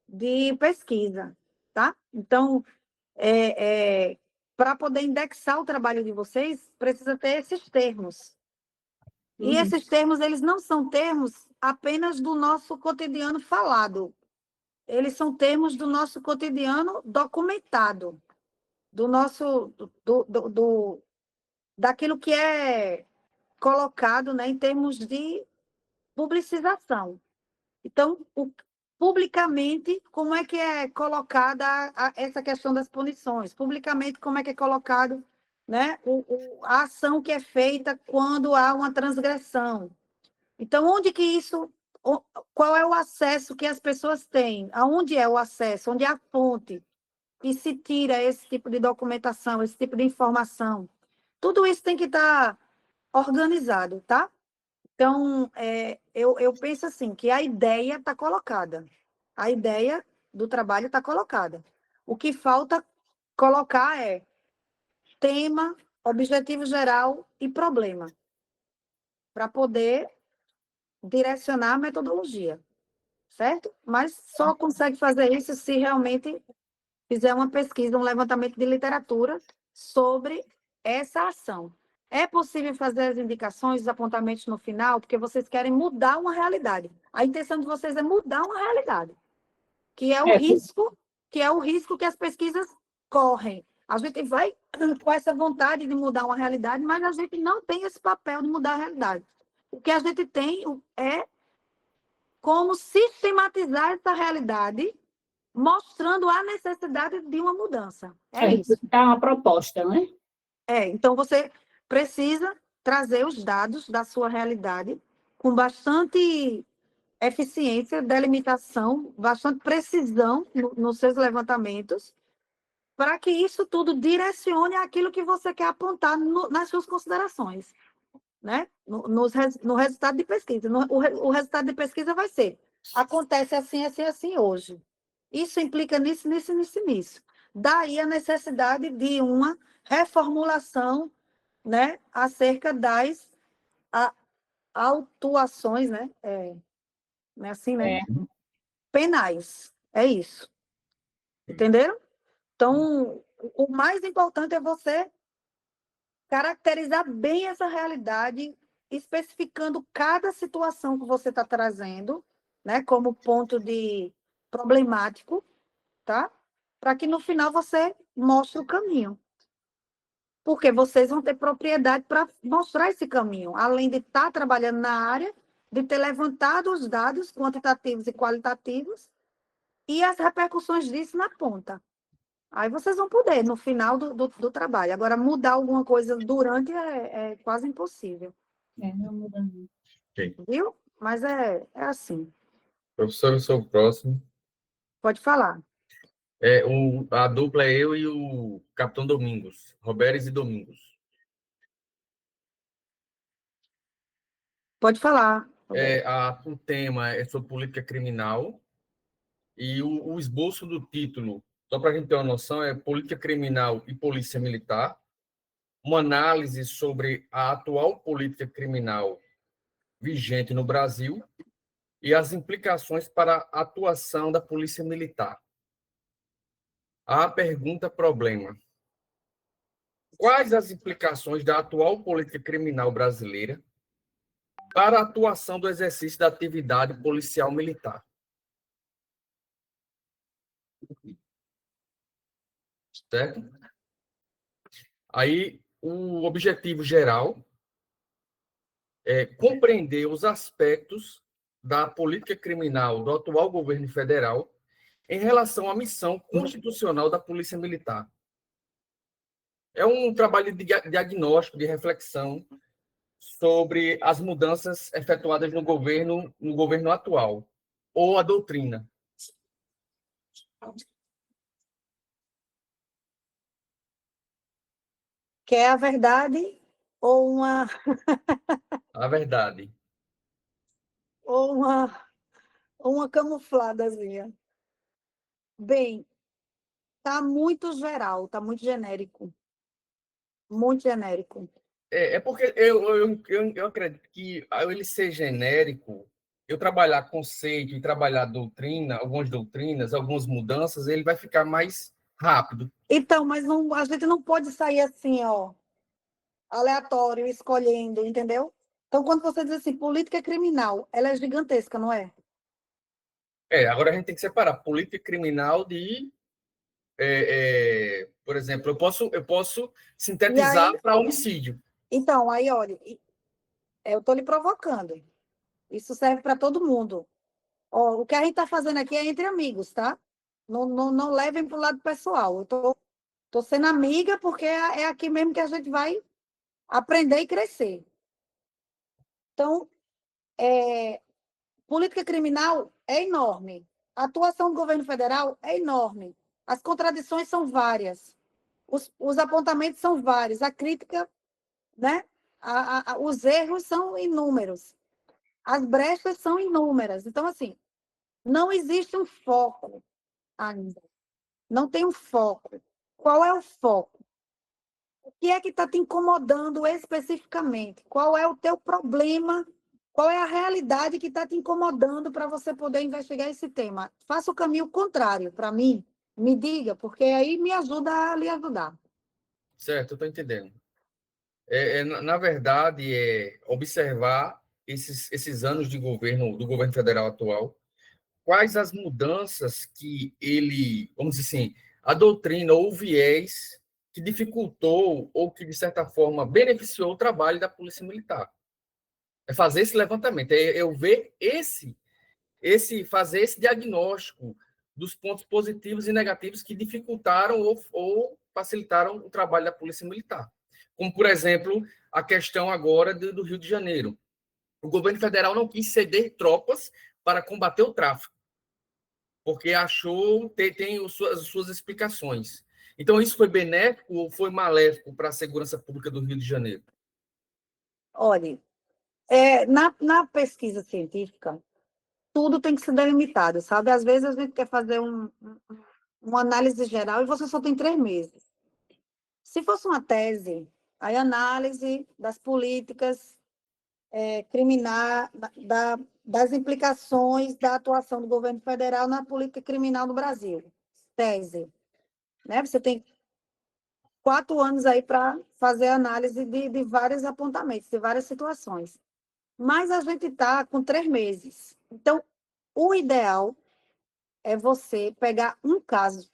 de pesquisa, tá? Então, para poder indexar o trabalho de vocês, precisa ter esses termos. E esses termos, eles não são termos apenas do nosso cotidiano falado. Eles são termos do nosso cotidiano documentado, do nosso daquilo que é colocado, né, em termos de publicização. Então, publicamente, como é que é colocada essa questão das punições? Publicamente, como é que é colocado, né, a ação que é feita quando há uma transgressão? Então, onde que isso... Qual é o acesso que as pessoas têm? Aonde é o acesso? Onde é a fonte que se tira esse tipo de documentação, esse tipo de informação? Tudo isso tem que estar organizado, tá? Então, eu penso assim, que a ideia está colocada. A ideia do trabalho está colocada. O que falta colocar é tema, objetivo geral e problema, para poder direcionar a metodologia, certo? Mas só consegue fazer isso se realmente fizer uma pesquisa, um levantamento de literatura sobre essa ação. É possível fazer as indicações, os apontamentos no final, porque vocês querem mudar uma realidade. A intenção de vocês é mudar uma realidade, que é o risco, que as pesquisas correm. A gente vai com essa vontade de mudar uma realidade, mas a gente não tem esse papel de mudar a realidade. O que a gente tem é como sistematizar essa realidade, mostrando a necessidade de uma mudança. É isso. Dá uma proposta, né? Então você precisa trazer os dados da sua realidade com bastante eficiência, delimitação, bastante precisão nos seus levantamentos, para que isso tudo direcione aquilo que você quer apontar nas suas considerações, né? No resultado de pesquisa. O resultado de pesquisa vai ser: acontece assim, assim, assim hoje. Isso implica nisso, nisso, nisso, nisso. Daí a necessidade de uma reformulação, né, acerca das autuações, né? Não é assim, né? Penais. É isso. Entenderam? Então, o mais importante é você caracterizar bem essa realidade, especificando cada situação que você está trazendo, né, como ponto de problemático, tá? Para que no final você mostre o caminho. Porque vocês vão ter propriedade para mostrar esse caminho, além de estar trabalhando na área, de ter levantado os dados quantitativos e qualitativos e as repercussões disso na ponta. Aí vocês vão poder, no final do trabalho. Agora, mudar alguma coisa durante é quase impossível. Não muda muito. Ok. Viu? Mas é assim. Professor, eu sou o próximo. Pode falar. A dupla é eu e o Capitão Domingos, Roberes e Domingos. Pode falar. O tema é sobre política criminal e o esboço do título, só para a gente ter uma noção, é Política Criminal e Polícia Militar, uma análise sobre a atual política criminal vigente no Brasil e as implicações para a atuação da Polícia Militar. A pergunta problema: quais as implicações da atual política criminal brasileira para a atuação do exercício da atividade policial militar? Certo? Aí, o objetivo geral é compreender os aspectos da política criminal do atual governo federal em relação à missão constitucional da Polícia Militar. É um trabalho de diagnóstico, de reflexão sobre as mudanças efetuadas no governo atual, ou a doutrina. Quer a verdade ou A verdade. uma camufladazinha? Bem, tá muito geral, tá muito genérico. Muito genérico. Porque eu acredito que, ao ele ser genérico, eu trabalhar conceito e trabalhar doutrina, algumas doutrinas, algumas mudanças, ele vai ficar mais rápido. Então, mas a gente não pode sair assim, aleatório, escolhendo, entendeu? Então, quando você diz assim, política criminal, ela é gigantesca, não é? Agora a gente tem que separar política criminal de... por exemplo, eu posso sintetizar para homicídio. Então, aí, olha, eu estou lhe provocando. Isso serve para todo mundo. O que a gente está fazendo aqui é entre amigos, tá? Não levem para o lado pessoal. Eu tô sendo amiga porque é aqui mesmo que a gente vai aprender e crescer. Então, política criminal é enorme. A atuação do governo federal é enorme. As contradições são várias. Os apontamentos são vários. A crítica, né? Os erros são inúmeros. As brechas são inúmeras. Então, assim, não existe um foco ainda. Não tem um foco. Qual é o foco? O que é que está te incomodando especificamente? Qual é o teu problema? Qual é a realidade que está te incomodando para você poder investigar esse tema? Faça o caminho contrário para mim. Me diga, porque aí me ajuda a lhe ajudar. Certo, eu estou entendendo. Na verdade, é observar esses anos de governo, do governo federal atual, quais as mudanças que ele, vamos dizer assim, a doutrina ou o viés que dificultou ou que, de certa forma, beneficiou o trabalho da Polícia Militar. É fazer esse levantamento, é eu ver fazer esse diagnóstico dos pontos positivos e negativos que dificultaram ou facilitaram o trabalho da Polícia Militar. Como, por exemplo, a questão agora do Rio de Janeiro. O governo federal não quis ceder tropas para combater o tráfico, porque achou, tem as suas explicações. Então, isso foi benéfico ou foi maléfico para a segurança pública do Rio de Janeiro? Olha, na pesquisa científica, tudo tem que ser delimitado, sabe? Às vezes a gente quer fazer uma análise geral e você só tem 3 meses. Se fosse uma tese, aí análise das políticas criminais, das implicações da atuação do governo federal na política criminal no Brasil. Tese. Né? Você tem 4 anos aí para fazer análise de vários apontamentos, de várias situações. Mas a gente está com 3 meses. Então, o ideal é você pegar um caso,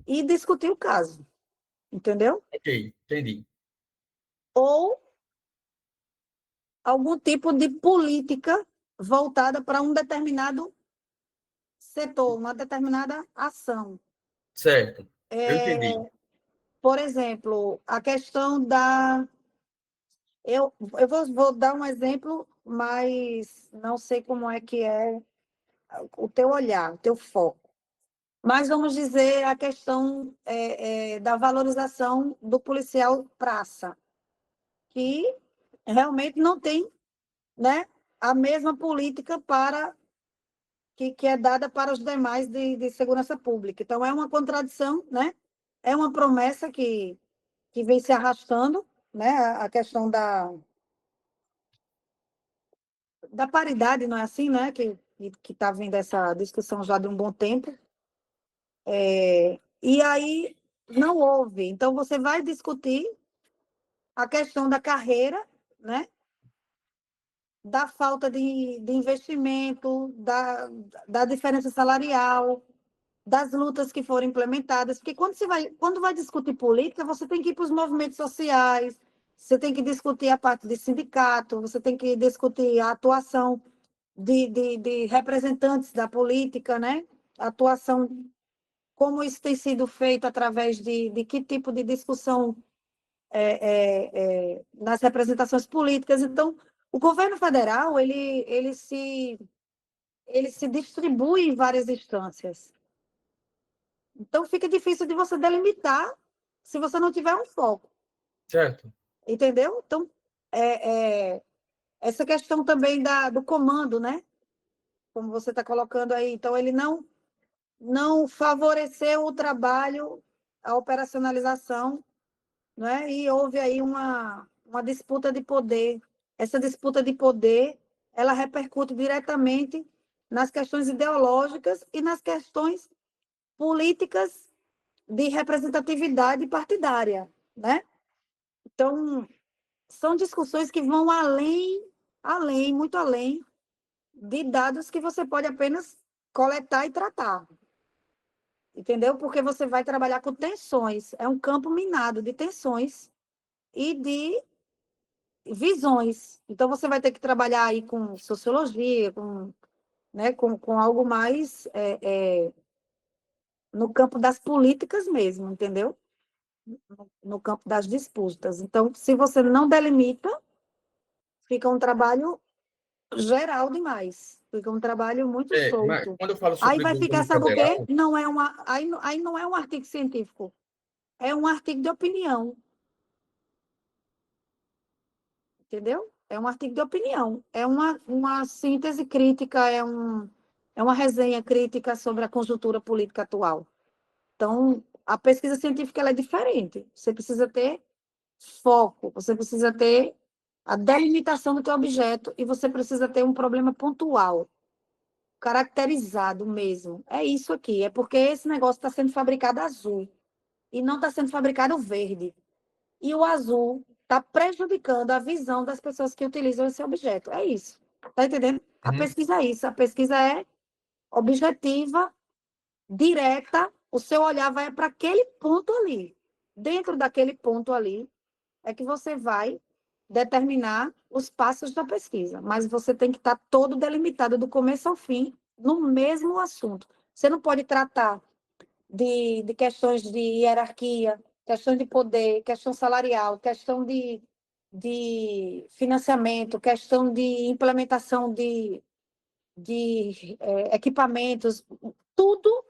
e discutir o caso, entendeu? Ok, entendi. Ou algum tipo de política voltada para um determinado setor, uma determinada ação. Certo, eu entendi. Por exemplo, a questão da... Eu vou dar um exemplo, mas não sei como é que é o teu olhar, o teu foco. Mas vamos dizer a questão da valorização do policial praça, que realmente não tem, né, a mesma política que é dada para os demais de segurança pública. Então, é uma contradição, né? É uma promessa que vem se arrastando, né? A questão da paridade, não é assim, né? Que está vindo essa discussão já de um bom tempo. E aí não houve. Então, você vai discutir a questão da carreira, né? Da falta de investimento, da diferença salarial, das lutas que foram implementadas, porque quando vai discutir política, você tem que ir para os movimentos sociais, você tem que discutir a parte de sindicato, você tem que discutir a atuação de representantes da política, né? A atuação, como isso tem sido feito através de que tipo de discussão nas representações políticas. Então, o governo federal, ele se distribui em várias instâncias. Então, fica difícil de você delimitar se você não tiver um foco. Certo. Entendeu? Então, essa questão também do comando, né? Como você está colocando aí. Então, ele não favoreceu o trabalho, a operacionalização, né? E houve aí uma disputa de poder. Essa disputa de poder, ela repercute diretamente nas questões ideológicas e nas questões políticas de representatividade partidária, né? Então, são discussões que vão muito além de dados que você pode apenas coletar e tratar. Entendeu? Porque você vai trabalhar com tensões. É um campo minado de tensões e de visões. Então, você vai ter que trabalhar aí com sociologia, né, com algo mais no campo das políticas mesmo, entendeu? No campo das disputas. Então, se você não delimita, fica um trabalho geral demais. Fica um trabalho muito Mas solto. quando eu falo Aí sobre vai ficar, governo sabe o federal, quê? Aí não é um artigo científico. É um artigo de opinião. Entendeu? É um artigo de opinião. É uma síntese crítica, é uma resenha crítica sobre a conjuntura política atual. Então, a pesquisa científica ela é diferente. Você precisa ter foco, você precisa ter a delimitação do teu objeto e você precisa ter um problema pontual, caracterizado mesmo. É isso aqui, é porque esse negócio está sendo fabricado azul. e não está sendo fabricado o verde. E o azul está prejudicando a visão das pessoas que utilizam esse objeto. É isso. Está entendendo? A Uhum. pesquisa é isso. A pesquisa é objetiva, direta. O seu olhar vai para aquele ponto ali. Dentro daquele ponto ali é que você vai determinar os passos da pesquisa. Mas você tem que estar todo delimitado do começo ao fim no mesmo assunto. Você não pode tratar de questões de hierarquia, questão de poder, questão salarial, questão de financiamento, questão de implementação de equipamentos, tudo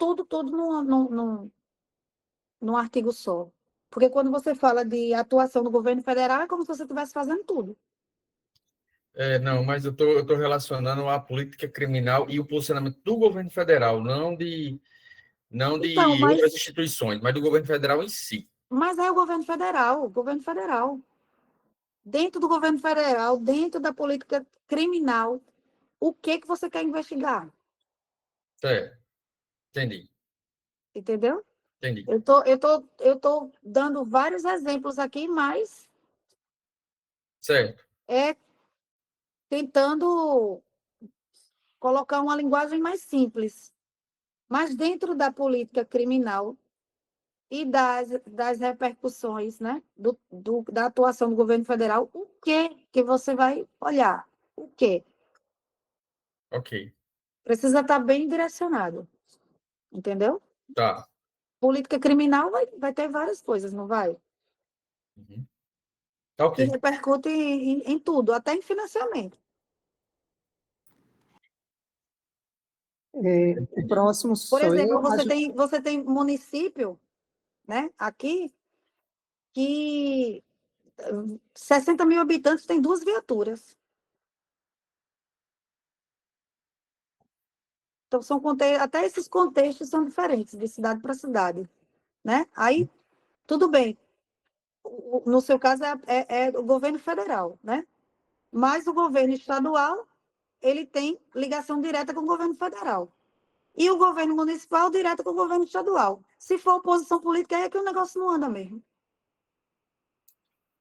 num artigo só. Porque quando você fala de atuação do governo federal, é como se você estivesse fazendo tudo. Não, mas eu tô relacionando a política criminal e o posicionamento do governo federal, não de Então, outras instituições, mas do governo federal em si. mas é o governo federal. Dentro do governo federal, dentro da política criminal, o que você quer investigar? Certo. Entendi. Entendeu? Entendi. Eu tô dando vários exemplos aqui, mas Certo. é tentando colocar uma linguagem mais simples. Mas dentro da política criminal e das repercussões, né, da atuação do governo federal, o que você vai olhar? O quê? Ok. Precisa estar bem direcionado. Entendeu? Tá. Política criminal vai ter várias coisas, não vai? Uhum. Tá, Que ok. repercute em tudo, até em financiamento. O próximo Por sou exemplo, eu. você tem município, né, aqui, que 60 mil habitantes tem 2 viaturas. Então, até esses contextos são diferentes, de cidade para cidade, né? Aí, tudo bem. No seu caso, é o governo federal, né? Mas o governo estadual, ele tem ligação direta com o governo federal. E o governo municipal, direto com o governo estadual. Se for oposição política, é que o negócio não anda mesmo.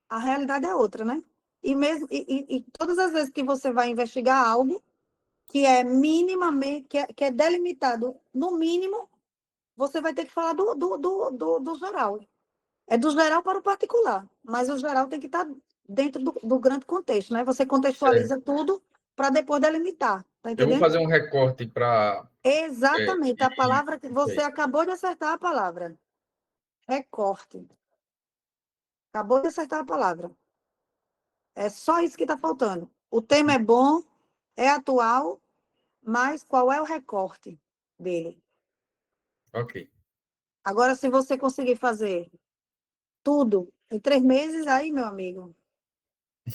A realidade é outra, né? E todas as vezes que você vai investigar algo que é minimamente, que é delimitado no mínimo, você vai ter que falar do geral. É do geral para o particular, mas o geral tem que estar dentro do grande contexto, né? Você contextualiza tudo para depois delimitar, tá Eu vou entendendo? fazer um recorte para. Exatamente, a palavra que você acabou de acertar a palavra. Recorte. Acabou de acertar a palavra. É só isso que está faltando. O tema é bom, é atual, mas qual é o recorte dele? Ok. Agora, se você conseguir fazer tudo em 3 meses, aí, meu amigo,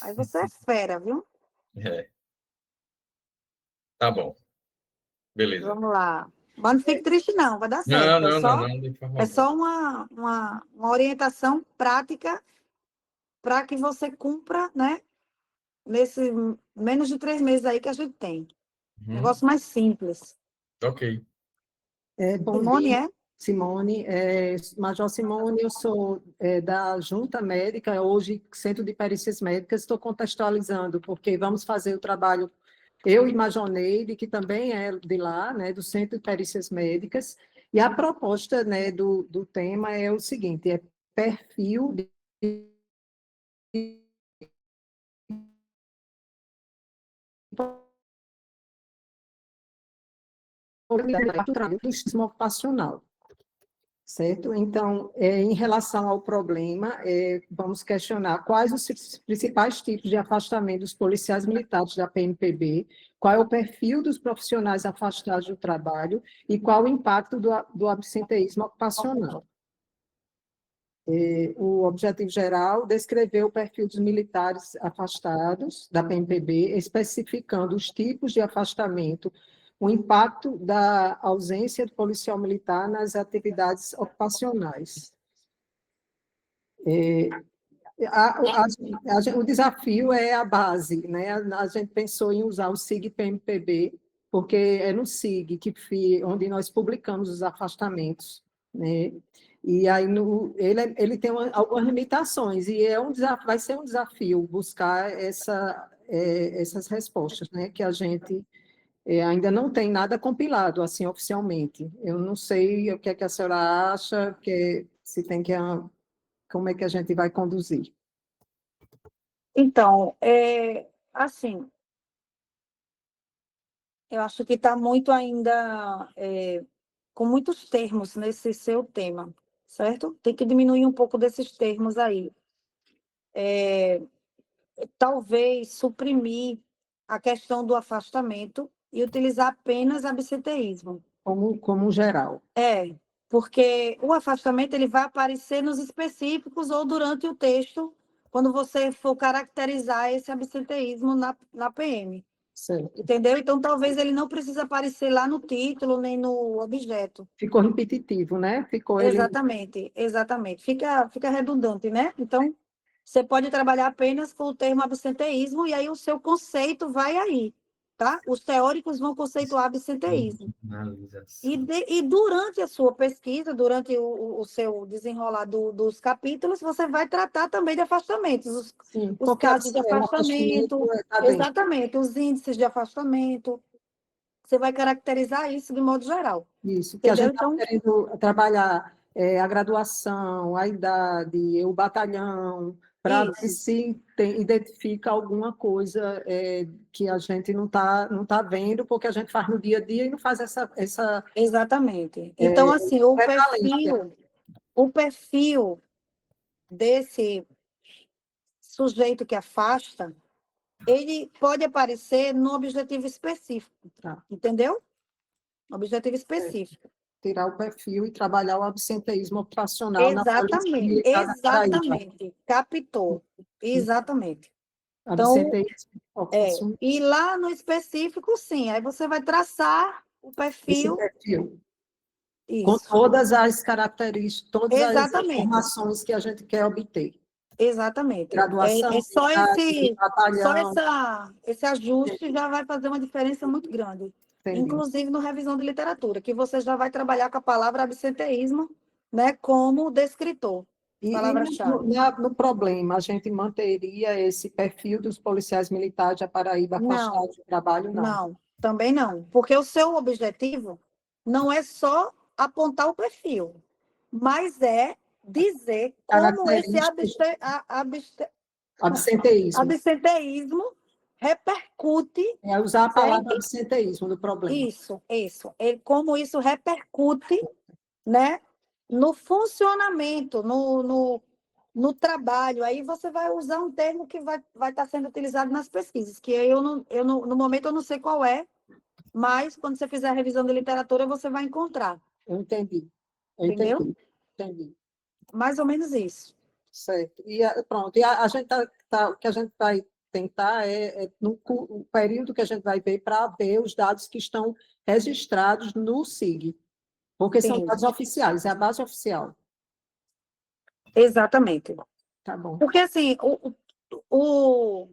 aí você é fera, viu? Tá bom. Beleza. Vamos lá. Mas não fique triste, não, vai dar Não, certo. não, de forma É só alguma. uma orientação prática para que você cumpra, né? Nesse menos de 3 meses aí que a gente tem. Uhum. Negócio mais simples. Ok. Bom Simone, dia, Simone. Major Simone, eu sou da Junta Médica, hoje Centro de Perícias Médicas. Estou contextualizando, porque vamos fazer o trabalho, eu e Major Neide, que também é de lá, né, do Centro de Perícias Médicas, e a proposta, né, do tema é o seguinte, é perfil de do sistema ocupacional, certo? Então, em relação ao problema, vamos questionar quais os principais tipos de afastamento dos policiais militares da PMPB, qual é o perfil dos profissionais afastados do trabalho e qual o impacto do absenteísmo ocupacional. O objetivo geral descreveu o perfil dos militares afastados da PMPB, especificando os tipos de afastamento, o impacto da ausência do policial militar nas atividades ocupacionais. O desafio é a base, né? A gente pensou em usar o SIG-PMPB, porque é no SIG onde nós publicamos os afastamentos, né? E aí ele tem algumas limitações, e vai ser um desafio buscar essas respostas, né, que a gente ainda não tem nada compilado, assim, oficialmente. Eu não sei o que é que a senhora acha, se tem como é que a gente vai conduzir. Então, assim, eu acho que está muito ainda com muitos termos nesse seu tema, certo? Tem que diminuir um pouco desses termos aí. Talvez suprimir a questão do afastamento e utilizar apenas absenteísmo. Como geral. Porque o afastamento ele vai aparecer nos específicos ou durante o texto, quando você for caracterizar esse absenteísmo na PM. Certo. Entendeu? Então, talvez ele não precise aparecer lá no título, nem no objeto. Ficou repetitivo, né? Exatamente. Fica redundante, né? Então, você pode trabalhar apenas com o termo absenteísmo e aí o seu conceito vai aí, tá? Os teóricos vão conceituar absenteísmo. E durante a sua pesquisa, durante o seu desenrolar dos capítulos, você vai tratar também de afastamentos, os casos de afastamento, exatamente, os índices de afastamento. Você vai caracterizar isso de modo geral. Isso, que entendeu? a gente está querendo trabalhar a graduação, a idade, o batalhão, para ver se identifica alguma coisa que a gente não tá vendo, porque a gente faz no dia a dia e não faz essa Exatamente. Então, assim, o perfil desse sujeito que afasta, ele pode aparecer no objetivo específico, entendeu? Objetivo específico. Tirar o perfil e trabalhar o absenteísmo ocupacional Exatamente. Captou. Exatamente. Então, e lá no específico, sim, aí você vai traçar o perfil. Esse perfil. Isso. Com todas as características, todas as informações que a gente quer obter. Exatamente. Graduação, só esse ajuste já vai fazer uma diferença muito grande. Entendi. Inclusive no revisão de literatura, que você já vai trabalhar com a palavra absenteísmo, né, como descritor. Palavra-chave. No problema, a gente manteria esse perfil dos policiais militares da Paraíba afastados de trabalho? Não, também não. Porque o seu objetivo não é só apontar o perfil, mas é dizer como esse absenteísmo repercute... usar a palavra absenteísmo no problema. Isso. Como isso repercute, né, no funcionamento, no trabalho. Aí você vai usar um termo que vai estar sendo utilizado nas pesquisas, que no momento eu não sei qual é, mas quando você fizer a revisão de literatura, você vai encontrar. Eu entendi. Entendeu? Entendi. Mais ou menos isso. Certo. E pronto. E a gente o que a gente vai tentar no período que a gente vai ver para ver os dados que estão registrados no SIG. Porque são dados oficiais, é a base oficial. Exatamente. Tá bom. Porque, assim, o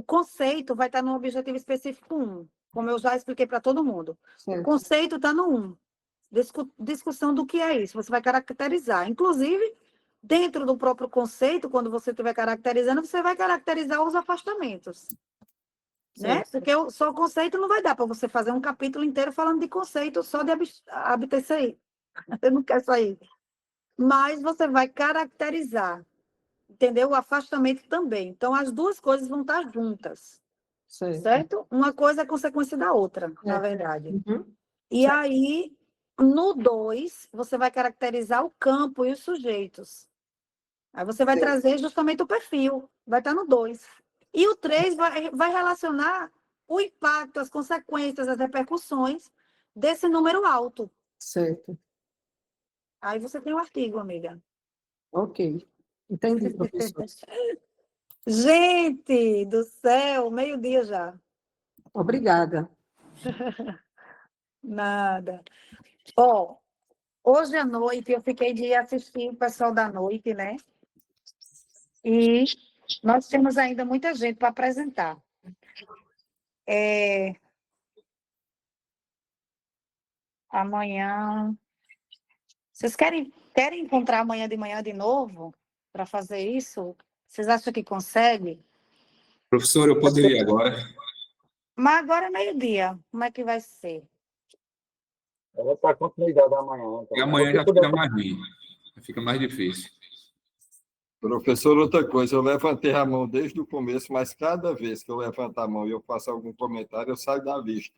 conceito vai estar no objetivo específico 1, como eu já expliquei para todo mundo. Certo. O conceito está no 1. Discussão do que é isso. Você vai caracterizar. Inclusive, dentro do próprio conceito, quando você estiver caracterizando, você vai caracterizar os afastamentos. Né? Porque só o conceito não vai dar para você fazer um capítulo inteiro falando de conceito só de abstenção. Eu não quero sair. Mas você vai caracterizar, entendeu? O afastamento também. Então, as duas coisas vão estar juntas. Certo? Uma coisa é consequência da outra, na verdade. Uhum. E aí, no 2, você vai caracterizar o campo e os sujeitos. Aí você vai trazer justamente o perfil. Vai estar no 2. E o 3 vai relacionar o impacto, as consequências, as repercussões desse número alto. Certo. Aí você tem o artigo, amiga. Ok. Entendi, professor. Gente do céu, meio-dia já. Obrigada. Nada. Hoje à noite eu fiquei de assistir o pessoal da noite, né? E nós temos ainda muita gente para apresentar. Amanhã... Vocês querem querem encontrar amanhã de manhã de novo para fazer isso? Vocês acham que consegue? Professor, eu poderia agora. Mas agora é meio-dia. Como é que vai ser? Ela está continuidade amanhã. E amanhã já fica mais ruim. Fica mais difícil. Professor, outra coisa, eu levantei a mão desde o começo, mas cada vez que eu levanto a mão e eu faço algum comentário, eu saio da lista.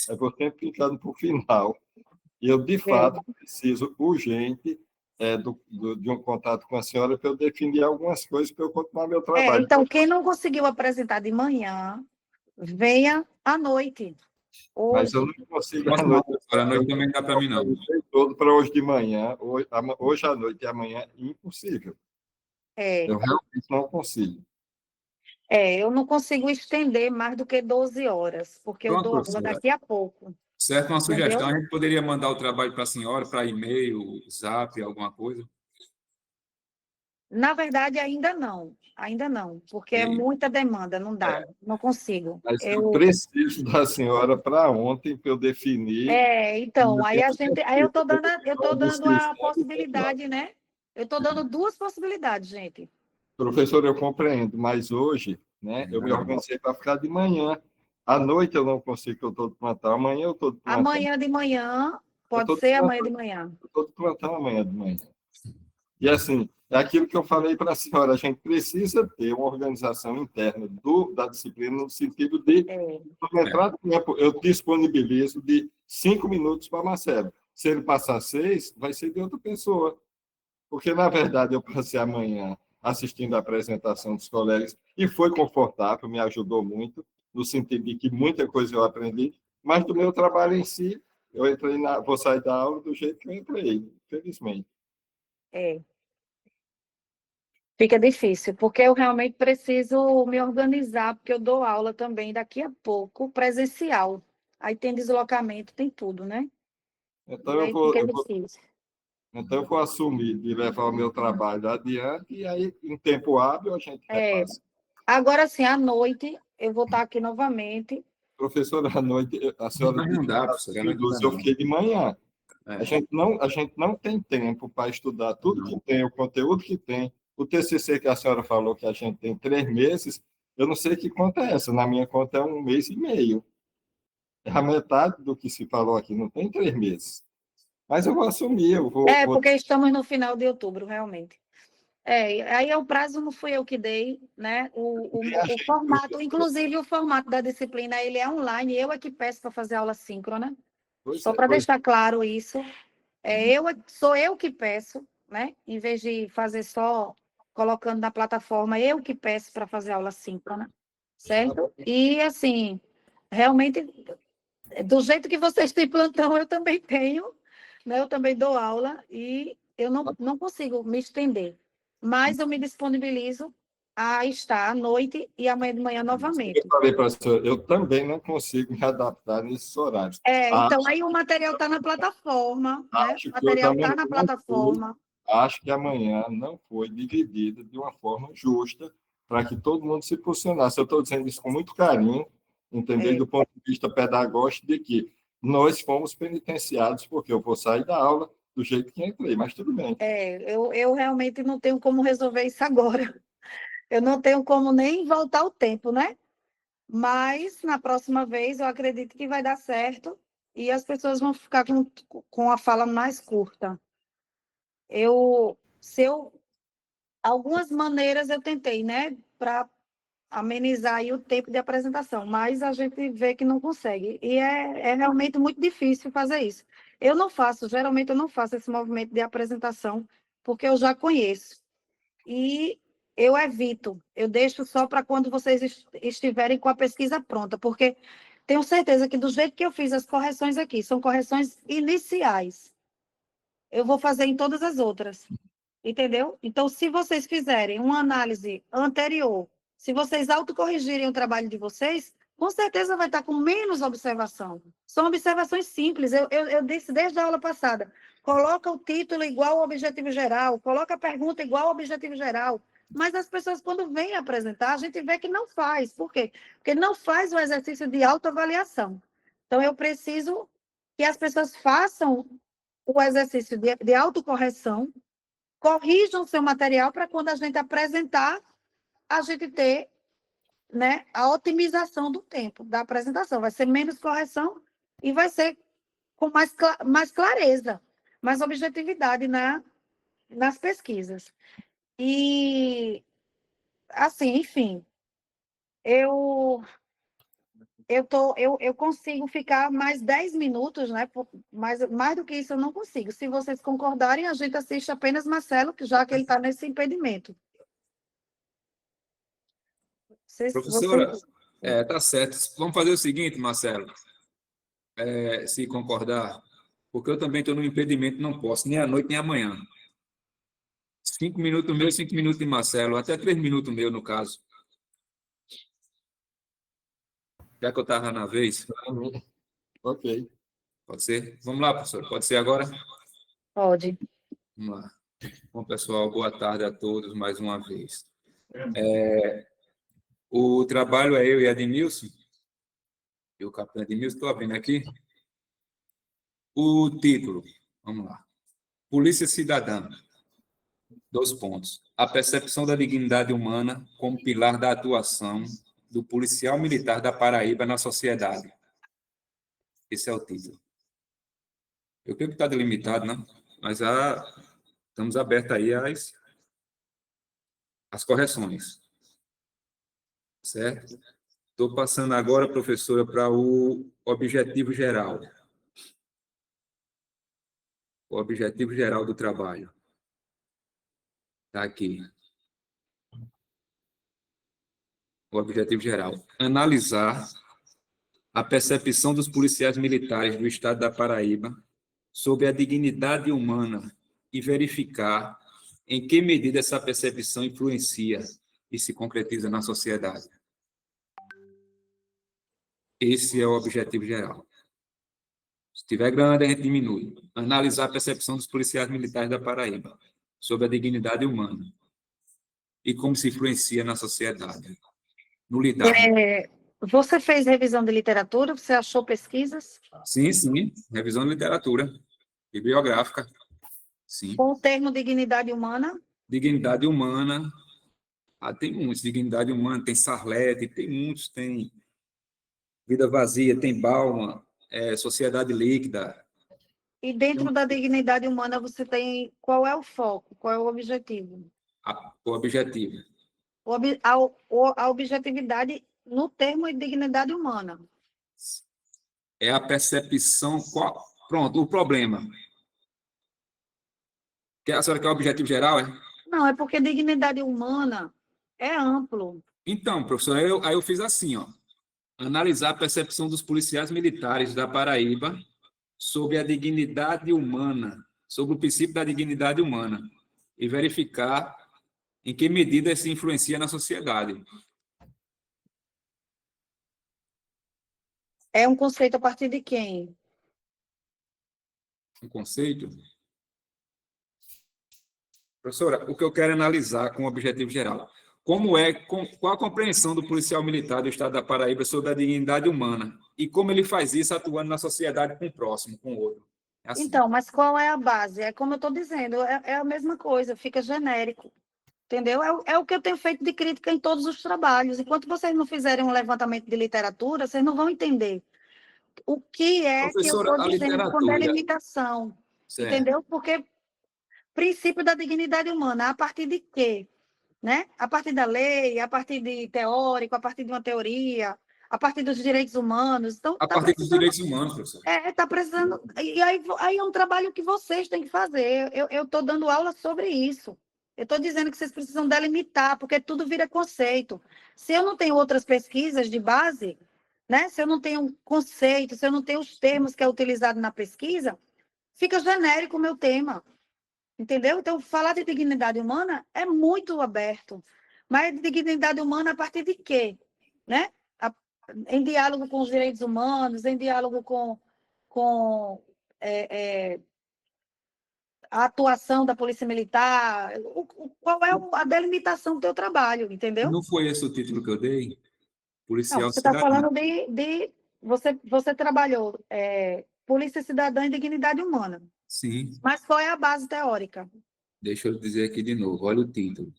Eu vou sempre ficando para o final. E eu, de fato, preciso urgente de um contato com a senhora para eu definir algumas coisas para eu continuar meu trabalho. Então, quem não conseguiu apresentar de manhã, venha à noite. Mas eu Hoje. não consigo Mas à não, noite. professor, à noite também não dá para mim, não. Todo para hoje de manhã, hoje à noite e amanhã, impossível. Eu realmente não consigo. Eu não consigo estender mais do que 12 horas, porque eu Pronto, dou aula professor. daqui a pouco. Certo, uma sugestão, Entendeu? a gente poderia mandar o trabalho para a senhora, para e-mail, zap, alguma coisa? Na verdade, ainda não, porque é muita demanda, não dá, não consigo. Mas eu preciso da senhora para ontem para eu definir. Então, aí eu tô dando a possibilidade, né? Eu estou dando duas possibilidades, gente. Professor, eu compreendo, mas hoje, né, eu me organizei para ficar de manhã. À noite eu não consigo, eu estou de plantão. Amanhã eu estou de plantão. Amanhã de manhã, pode ser amanhã de manhã. Eu estou de plantão amanhã de manhã. E, assim, é aquilo que eu falei para a senhora, a gente precisa ter uma organização interna da disciplina no sentido de, no entrar tempo, eu disponibilizo de 5 minutos para Marcelo. Se ele passar 6, vai ser de outra pessoa. Porque, na verdade, eu passei amanhã assistindo a apresentação dos colegas e foi confortável, me ajudou muito, no sentido de que muita coisa eu aprendi, mas do meu trabalho em si, vou sair da aula do jeito que eu entrei, infelizmente. Fica difícil, porque eu realmente preciso me organizar, porque eu dou aula também daqui a pouco, presencial. Aí tem deslocamento, tem tudo, né? Então, E aí fica difícil. Então, eu vou assumir de levar o meu trabalho adiante e aí, em tempo hábil, a gente repassa. Agora, sim, à noite, eu vou estar aqui novamente. Professora, à noite, a senhora não dá, professor. eu fiquei de manhã. A gente não tem tempo para estudar tudo que tem, o conteúdo que tem. O TCC que a senhora falou que a gente tem 3 meses, eu não sei que conta é essa. Na minha conta é 1 mês e meio. É a metade do que se falou aqui, não tem 3 meses. Mas eu vou assumir, porque estamos no final de outubro, realmente. Aí o prazo não fui eu que dei, né? O formato, inclusive o formato da disciplina, ele é online, eu é que peço para fazer aula síncrona. Só para deixar claro isso. Sou eu que peço, né? Em vez de fazer só colocando na plataforma, eu que peço para fazer aula síncrona, certo? E, assim, realmente, do jeito que vocês têm plantão, eu também tenho, né? Eu também dou aula e eu não consigo me estender. Mas eu me disponibilizo a estar à noite e amanhã de manhã novamente. Eu falei para a senhora, eu também não consigo me adaptar nesses horários. Então, aí o material está na plataforma, né? O material está na plataforma. Acho que amanhã não foi dividido de uma forma justa para que todo mundo se posicionasse. Eu estou dizendo isso com muito carinho, entendeu? Do ponto de vista pedagógico, de que nós fomos penitenciados, porque eu vou sair da aula do jeito que entrei, mas tudo bem. Eu realmente não tenho como resolver isso agora. Eu não tenho como nem voltar o tempo, né? Mas, na próxima vez, eu acredito que vai dar certo e as pessoas vão ficar com a fala mais curta. Algumas maneiras eu tentei, né? Para amenizar aí o tempo de apresentação, mas a gente vê que não consegue. E é realmente muito difícil fazer isso. Geralmente eu não faço esse movimento de apresentação, porque eu já conheço. E eu evito, eu deixo só para quando vocês estiverem com a pesquisa pronta, porque tenho certeza que do jeito que eu fiz as correções aqui, são correções iniciais. Eu vou fazer em todas as outras, entendeu? Então, se vocês fizerem uma análise anterior, se vocês autocorrigirem o trabalho de vocês, com certeza vai estar com menos observação. São observações simples. Eu disse desde a aula passada, coloca o título igual ao objetivo geral, coloca a pergunta igual ao objetivo geral, mas as pessoas, quando vêm apresentar, a gente vê que não faz. Por quê? Porque não faz o exercício de autoavaliação. Então, eu preciso que as pessoas façam o exercício de autocorreção, corrijam seu material para quando a gente apresentar, a gente ter, né, a otimização do tempo da apresentação. Vai ser menos correção e vai ser com mais clareza, mais objetividade nas pesquisas. E, assim, enfim, eu consigo ficar mais 10 minutos, né? Mais do que isso eu não consigo. Se vocês concordarem, a gente assiste apenas Marcelo, já que ele está nesse impedimento. Professora, tá certo. Vamos fazer o seguinte, Marcelo, se concordar, porque eu também estou no impedimento, não posso, nem à noite, nem amanhã. 5 minutos meu, 5 minutos de Marcelo, até 3 minutos meu, no caso. Já que eu estava na vez. Ok. Pode ser? Vamos lá, professor. Pode ser agora? Pode. Vamos lá. Bom, pessoal, boa tarde a todos mais uma vez. O trabalho é eu e Edmilson. E o capitão Edmilson, estou abrindo aqui. O título, vamos lá. Polícia Cidadã. 2 pontos. A percepção da dignidade humana como pilar da atuação do policial militar da Paraíba na sociedade. Esse é o título. Eu creio que está delimitado, né? Mas estamos abertos aí às correções. Certo? Estou passando agora, professora, para o objetivo geral. O objetivo geral do trabalho. Está aqui. O objetivo geral. Analisar a percepção dos policiais militares do Estado da Paraíba sobre a dignidade humana e verificar em que medida essa percepção influencia e se concretiza na sociedade. Esse é o objetivo geral. Se tiver grande, a gente diminui. Analisar a percepção dos policiais militares da Paraíba sobre a dignidade humana e como se influencia na sociedade. No lidar. Você fez revisão de literatura? Você achou pesquisas? Sim, sim. Revisão de literatura bibliográfica. Sim. Com o termo dignidade humana? Dignidade humana. Tem muitos. Dignidade humana, tem Sarlete, tem muitos. Tem Vida Vazia, tem Bauman, Sociedade Líquida. E dentro da dignidade humana, você tem... Qual é o foco? Qual é o objetivo? O objetivo. A objetividade no termo dignidade humana. É a percepção... Pronto, o problema. A senhora quer o objetivo geral, é? Não, é porque dignidade humana é amplo. Então, professor, aí eu fiz assim, ó. Analisar a percepção dos policiais militares da Paraíba sobre a dignidade humana, sobre o princípio da dignidade humana, e verificar em que medida isso influencia na sociedade. É um conceito a partir de quem? Um conceito? Professora, o que eu quero analisar com o objetivo geral. Qual a compreensão do policial militar do Estado da Paraíba sobre a dignidade humana e como ele faz isso atuando na sociedade com o próximo, com o outro. Assim. Então, mas qual é a base? É como eu estou dizendo, é a mesma coisa, fica genérico. Entendeu? É o que eu tenho feito de crítica em todos os trabalhos. Enquanto vocês não fizerem um levantamento de literatura, vocês não vão entender o que é que eu estou dizendo com delimitação. Certo. Entendeu? Porque princípio da dignidade humana, a partir de quê? Né? A partir da lei, a partir de teórico, a partir de uma teoria, a partir dos direitos humanos. Então, a partir dos direitos humanos, professor. Está precisando... E aí é um trabalho que vocês têm que fazer. Eu estou dando aula sobre isso. Eu estou dizendo que vocês precisam delimitar, porque tudo vira conceito. Se eu não tenho outras pesquisas de base, né? Se eu não tenho um conceito, se eu não tenho os termos que é utilizado na pesquisa, fica genérico o meu tema. Entendeu? Então, falar de dignidade humana é muito aberto. Mas dignidade humana a partir de quê? Né? Em diálogo com os direitos humanos, em diálogo com a atuação da Polícia Militar, qual é a delimitação do teu trabalho, entendeu? Não foi esse o título que eu dei? Policial Não, você está falando você trabalhou Polícia Cidadã e Dignidade Humana. Sim. Mas qual é a base teórica? Deixa eu dizer aqui de novo. Olha o título.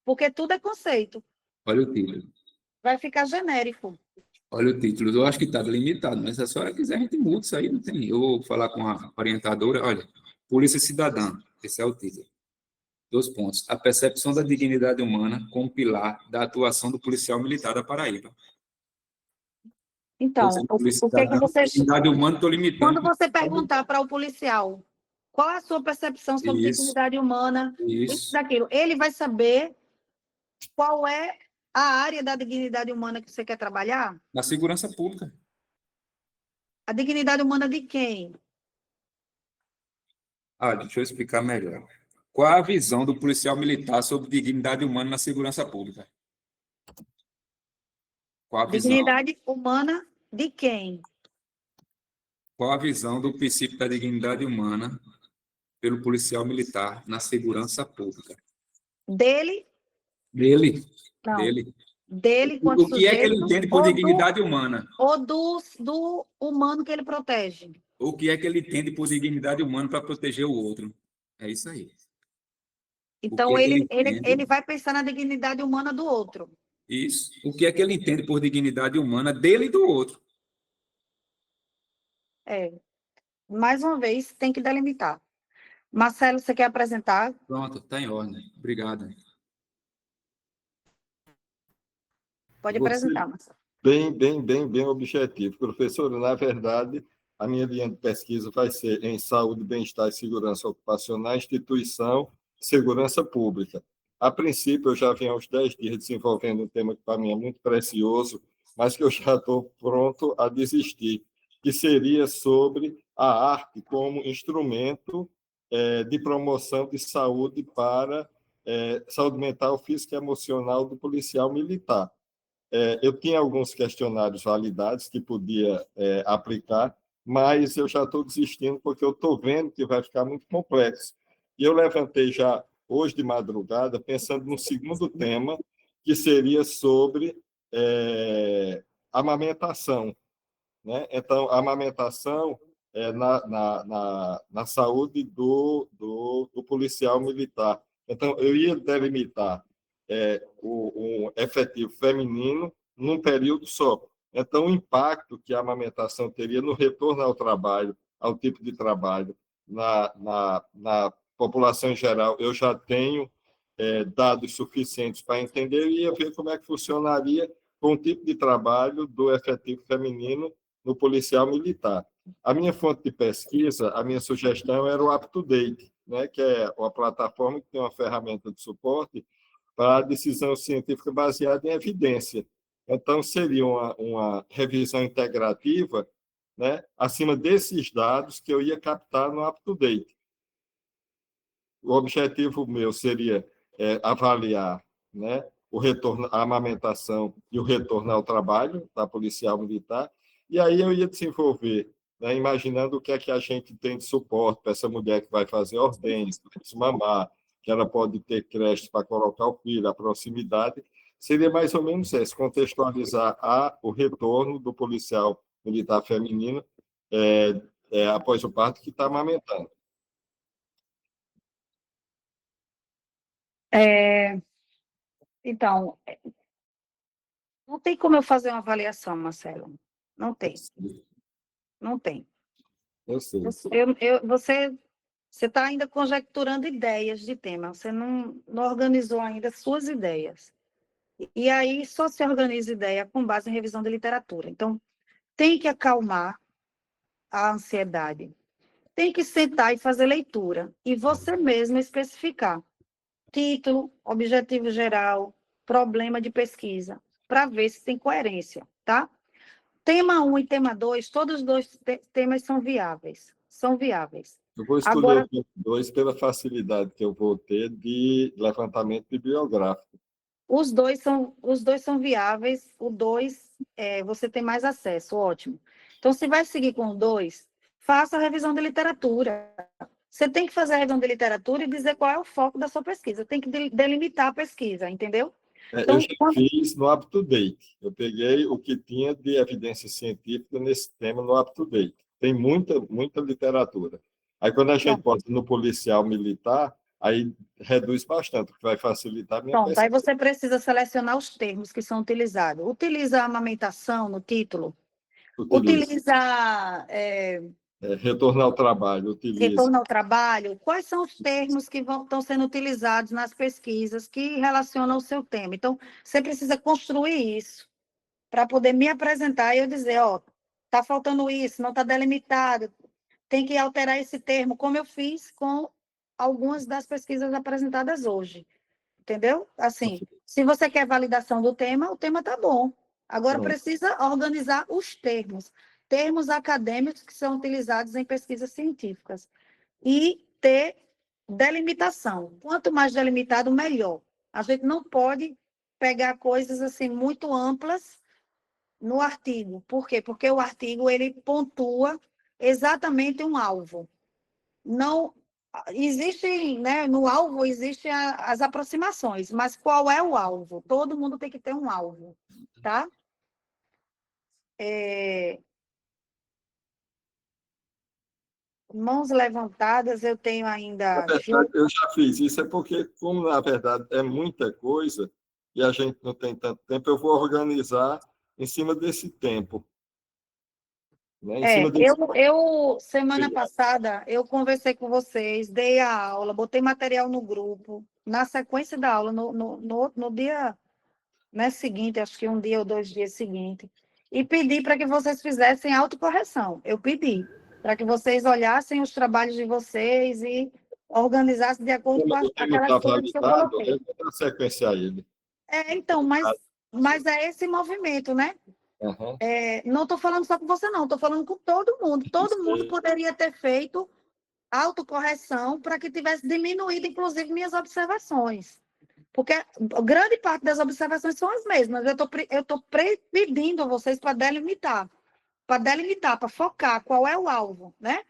Porque tudo é conceito. Olha o título. Vai ficar genérico. Olha o título. Eu acho que está limitado, mas se a senhora quiser, a gente muda isso aí. Não tem. Eu vou falar com a orientadora. Olha, Polícia Cidadã. Esse é o título. 2 pontos. A percepção da dignidade humana como pilar da atuação do policial militar da Paraíba. Então, o que é que você... Dignidade humana, estou limitando. Quando você perguntar para o policial qual é a sua percepção sobre Isso. dignidade humana, isso, Isso. daquilo, ele vai saber qual é a área da dignidade humana que você quer trabalhar? Na segurança pública. A dignidade humana de quem? Deixa eu explicar melhor. Qual a visão do policial militar sobre dignidade humana na segurança pública? Qual a visão? Dignidade humana de quem? Qual a visão do princípio da dignidade humana pelo policial militar na segurança pública? Dele? Dele. Não. Dele. Dele quanto O que é que ele entende por dignidade humana? Ou do humano que ele protege? O que é que ele entende por dignidade humana para proteger o outro? É isso aí. Então, que é que ele vai pensar na dignidade humana do outro. Isso. O que é que ele entende por dignidade humana dele e do outro? Mais uma vez, tem que delimitar. Marcelo, você quer apresentar? Pronto, está em ordem. Obrigado. Pode Você- apresentar, Marcelo. Bem objetivo. Professor, na verdade, a minha linha de pesquisa vai ser em saúde, bem-estar e segurança ocupacional, instituição, segurança pública. A princípio, eu já venho há uns 10 dias desenvolvendo um tema que para mim é muito precioso, mas que eu já estou pronto a desistir, que seria sobre a arte como instrumento de promoção de saúde para saúde mental, física e emocional do policial militar. Eu tinha alguns questionários validados que podia aplicar, mas eu já estou desistindo porque eu estou vendo que vai ficar muito complexo. E eu levantei já hoje de madrugada, pensando no segundo tema, que seria sobre amamentação, né? Então, a amamentação na saúde do policial militar. Então, eu ia delimitar um efetivo feminino num período só. Então, o impacto que a amamentação teria no retorno ao trabalho, ao tipo de trabalho, na população em geral, eu já tenho dados suficientes para entender e ia ver como é que funcionaria com o tipo de trabalho do efetivo feminino no policial militar. A minha fonte de pesquisa, a minha sugestão era o UpToDate, né, que é uma plataforma que tem uma ferramenta de suporte para a decisão científica baseada em evidência. Então, seria uma revisão integrativa, né, acima desses dados que eu ia captar no UpToDate. O objetivo meu seria avaliar, né, o retorno à amamentação e o retorno ao trabalho da policial militar, e aí eu ia desenvolver, né, imaginando o que é que a gente tem de suporte para essa mulher que vai fazer ordens, mamar, que ela pode ter creche para colocar o filho, a proximidade, seria mais ou menos isso, contextualizar o retorno do policial militar feminino após o parto que está amamentando. Então, não tem como eu fazer uma avaliação, Marcelo. Não tem. Não tem. Eu sei. Você está ainda conjecturando ideias de tema. Você não organizou ainda suas ideias. E aí só se organiza ideia com base em revisão de literatura. Então, tem que acalmar a ansiedade. Tem que sentar e fazer leitura. E você mesmo especificar título, objetivo geral, problema de pesquisa, para ver se tem coerência, tá? Tema 1 e tema 2, todos os dois temas são viáveis. São viáveis. Eu vou escolher Agora, o tema 2 pela facilidade que eu vou ter de levantamento bibliográfico. os dois são viáveis. O 2, você tem mais acesso, ótimo. Então, se vai seguir com o 2, faça a revisão de literatura. Você tem que fazer a revisão de literatura e dizer qual é o foco da sua pesquisa. Tem que delimitar a pesquisa, entendeu? Então, Eu já fiz no UpToDate. Eu peguei o que tinha de evidência científica nesse tema no UpToDate. Tem muita literatura. Aí, quando a gente bota no policial militar, Aí reduz bastante, o que vai facilitar a minha Pronto, aí pesquisa. você precisa selecionar os termos que são utilizados. Utiliza a amamentação no título? Utiliza Retorno ao trabalho, utiliza. retorno ao trabalho? Quais são os termos que estão sendo utilizados nas pesquisas que relacionam o seu tema? Então, você precisa construir isso para poder me apresentar e eu dizer, ó, está faltando isso, não está delimitado, tem que alterar esse termo, como eu fiz com algumas das pesquisas apresentadas hoje. Entendeu? Assim, se você quer validação do tema, o tema está bom. Agora precisa organizar os termos. Termos acadêmicos que são utilizados em pesquisas científicas. E ter delimitação. Quanto mais delimitado, melhor. A gente não pode pegar coisas assim muito amplas no artigo. Por quê? Porque o artigo ele pontua exatamente um alvo. Não existe, né, no alvo existem as aproximações, mas qual é o alvo? Todo mundo tem que ter um alvo, tá? Mãos levantadas, eu tenho ainda... Na verdade, eu já fiz isso, é porque, como na verdade é muita coisa, e a gente não tem tanto tempo, eu vou organizar em cima desse tempo. Né? Semana passada, eu conversei com vocês, dei a aula, botei material no grupo, na sequência da aula, no dia, né, seguinte, acho que um dia ou 2 dias seguintes, e pedi para que vocês fizessem autocorreção. Eu pedi para que vocês olhassem os trabalhos de vocês e organizassem de acordo com aquelas coisas que eu coloquei. Eu vou dar sequência a ele. Então, mas é esse movimento, né? Uhum. Não estou falando só com você, não. Estou falando com todo mundo. Todo mundo poderia ter feito autocorreção para que tivesse diminuído, inclusive, minhas observações. Porque grande parte das observações são as mesmas. Eu estou pedindo a vocês para delimitar, para focar qual é o alvo, né?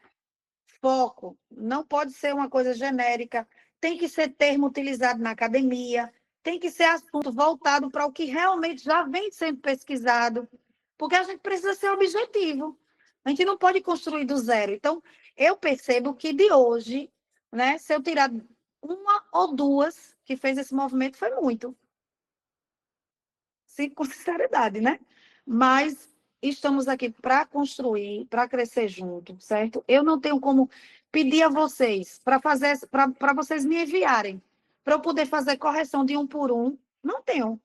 Foco. Não pode ser uma coisa genérica. Tem que ser termo utilizado na academia. Tem que ser assunto voltado para o que realmente já vem sendo pesquisado, porque a gente precisa ser objetivo. A gente não pode construir do zero. Então, eu percebo que de hoje, né, se eu tirar uma ou duas que fez esse movimento, foi muito. Sim, com sinceridade, né? Mas estamos aqui para construir, para crescer junto, certo? Eu não tenho como pedir a vocês para vocês me enviarem, para eu poder fazer correção de um por um. Não tenho.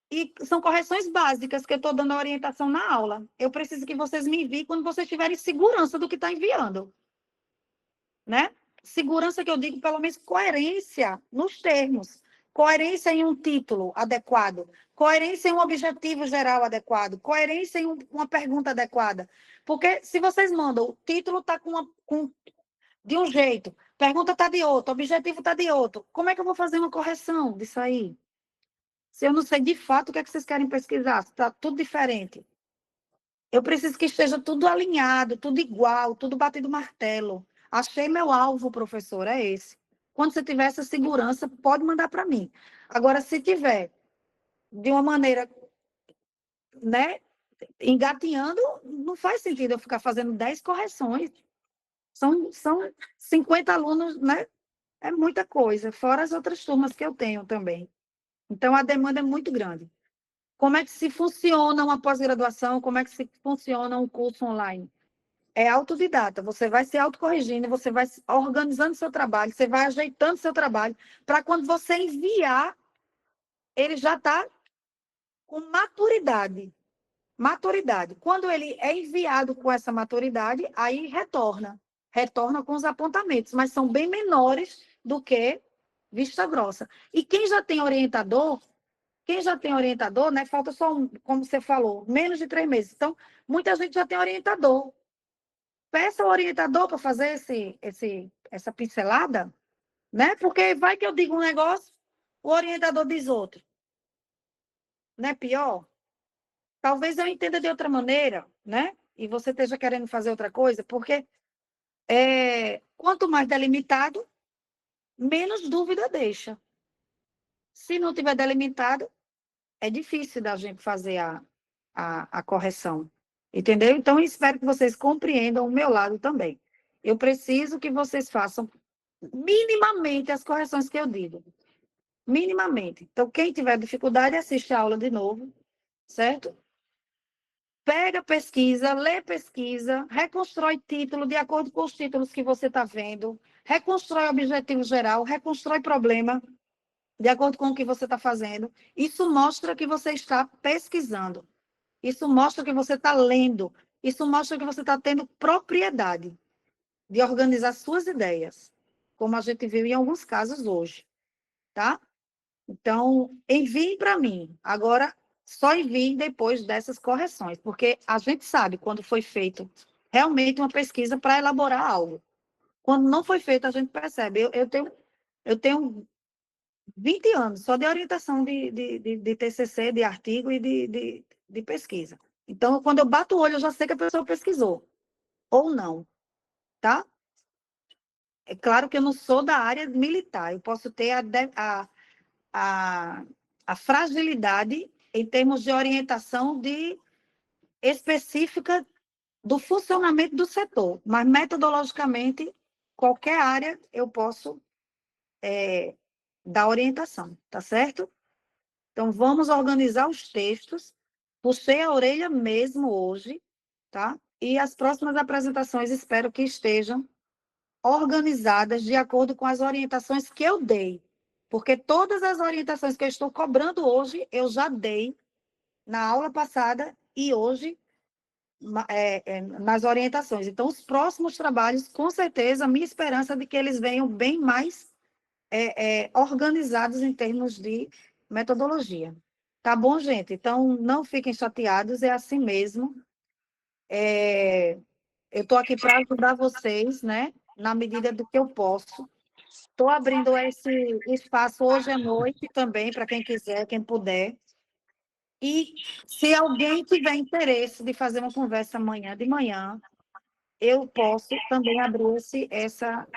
E são correções básicas que eu estou dando a orientação na aula. Eu preciso que vocês me enviem quando vocês tiverem segurança do que está enviando. Né? Segurança que eu digo, pelo menos coerência nos termos. Coerência em um título adequado. Coerência em um objetivo geral adequado. Coerência em uma pergunta adequada. Porque se vocês mandam, o título está de um jeito, pergunta está de outro, objetivo está de outro. Como é que eu vou fazer uma correção disso aí? Se eu não sei de fato o que é que vocês querem pesquisar, está tudo diferente. Eu preciso que esteja tudo alinhado, tudo igual, tudo batido martelo. Achei meu alvo, professor, é esse. Quando você tiver essa segurança, pode mandar para mim. Agora, se tiver de uma maneira, né, engatinhando, não faz sentido eu ficar fazendo 10 correções. São 50 alunos, né? É muita coisa, fora as outras turmas que eu tenho também. Então, a demanda é muito grande. Como é que se funciona uma pós-graduação? Como é que se funciona um curso online? É autodidata. Você vai se autocorrigindo, você vai organizando seu trabalho, você vai ajeitando seu trabalho, para quando você enviar, ele já está com maturidade. Maturidade. Quando ele é enviado com essa maturidade, aí retorna. Retorna com os apontamentos, mas são bem menores do que vista grossa. E quem já tem orientador, né? Falta só, como você falou, menos de 3 meses. Então, muita gente já tem orientador. Peça ao orientador para fazer essa pincelada, né? Porque vai que eu digo um negócio, o orientador diz outro. Não é pior? Talvez eu entenda de outra maneira, né? E você esteja querendo fazer outra coisa, porque quanto mais delimitado, menos dúvida deixa. Se não tiver delimitado, é difícil da gente fazer a correção. Entendeu? Então, eu espero que vocês compreendam o meu lado também. Eu preciso que vocês façam, minimamente as correções que eu digo. Minimamente. Então, quem tiver dificuldade, assiste a aula de novo, certo? Pega pesquisa, lê pesquisa, reconstrói título de acordo com os títulos que você está vendo, reconstrói objetivo geral, reconstrói problema de acordo com o que você está fazendo. Isso mostra que você está pesquisando. Isso mostra que você está lendo. Isso mostra que você está tendo propriedade de organizar suas ideias, como a gente viu em alguns casos hoje, tá? Então, enviem para mim. Agora, só enviem depois dessas correções, porque a gente sabe quando foi feito realmente uma pesquisa para elaborar algo. Quando não foi feito, a gente percebe. Eu tenho 20 anos só de orientação de TCC, de artigo e de pesquisa. Então, quando eu bato o olho, eu já sei que a pessoa pesquisou. Ou não, tá? É claro que eu não sou da área militar. Eu posso ter a fragilidade em termos de orientação específica do funcionamento do setor, mas metodologicamente, qualquer área eu posso dar orientação, tá certo? Então, vamos organizar os textos, puxei a orelha mesmo hoje, tá? E as próximas apresentações espero que estejam organizadas de acordo com as orientações que eu dei, porque todas as orientações que eu estou cobrando hoje, eu já dei na aula passada e hoje nas orientações. Então, os próximos trabalhos, com certeza, minha esperança é de que eles venham bem mais organizados em termos de metodologia. Tá bom, gente? Então, não fiquem chateados, é assim mesmo. Eu estou aqui para ajudar vocês, né? Na medida do que eu posso. Estou abrindo esse espaço hoje à noite também, para quem quiser, quem puder. E se alguém tiver interesse de fazer uma conversa amanhã de manhã, eu posso também abrir essa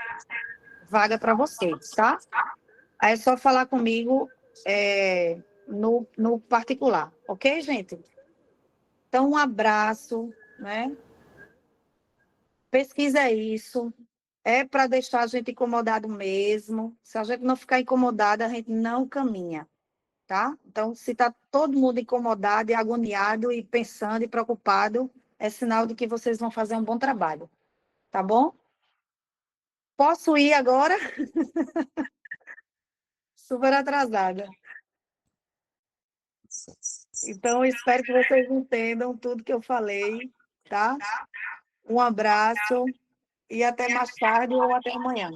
vaga para vocês, tá? Aí é só falar comigo no particular, ok, gente? Então, um abraço, né? Pesquisa isso. É para deixar a gente incomodado mesmo. Se a gente não ficar incomodada, a gente não caminha, tá? Então, se está todo mundo incomodado e agoniado e pensando e preocupado, é sinal de que vocês vão fazer um bom trabalho, tá bom? Posso ir agora? Super atrasada. Então, espero que vocês entendam tudo que eu falei, tá? Um abraço e até mais tarde ou até amanhã.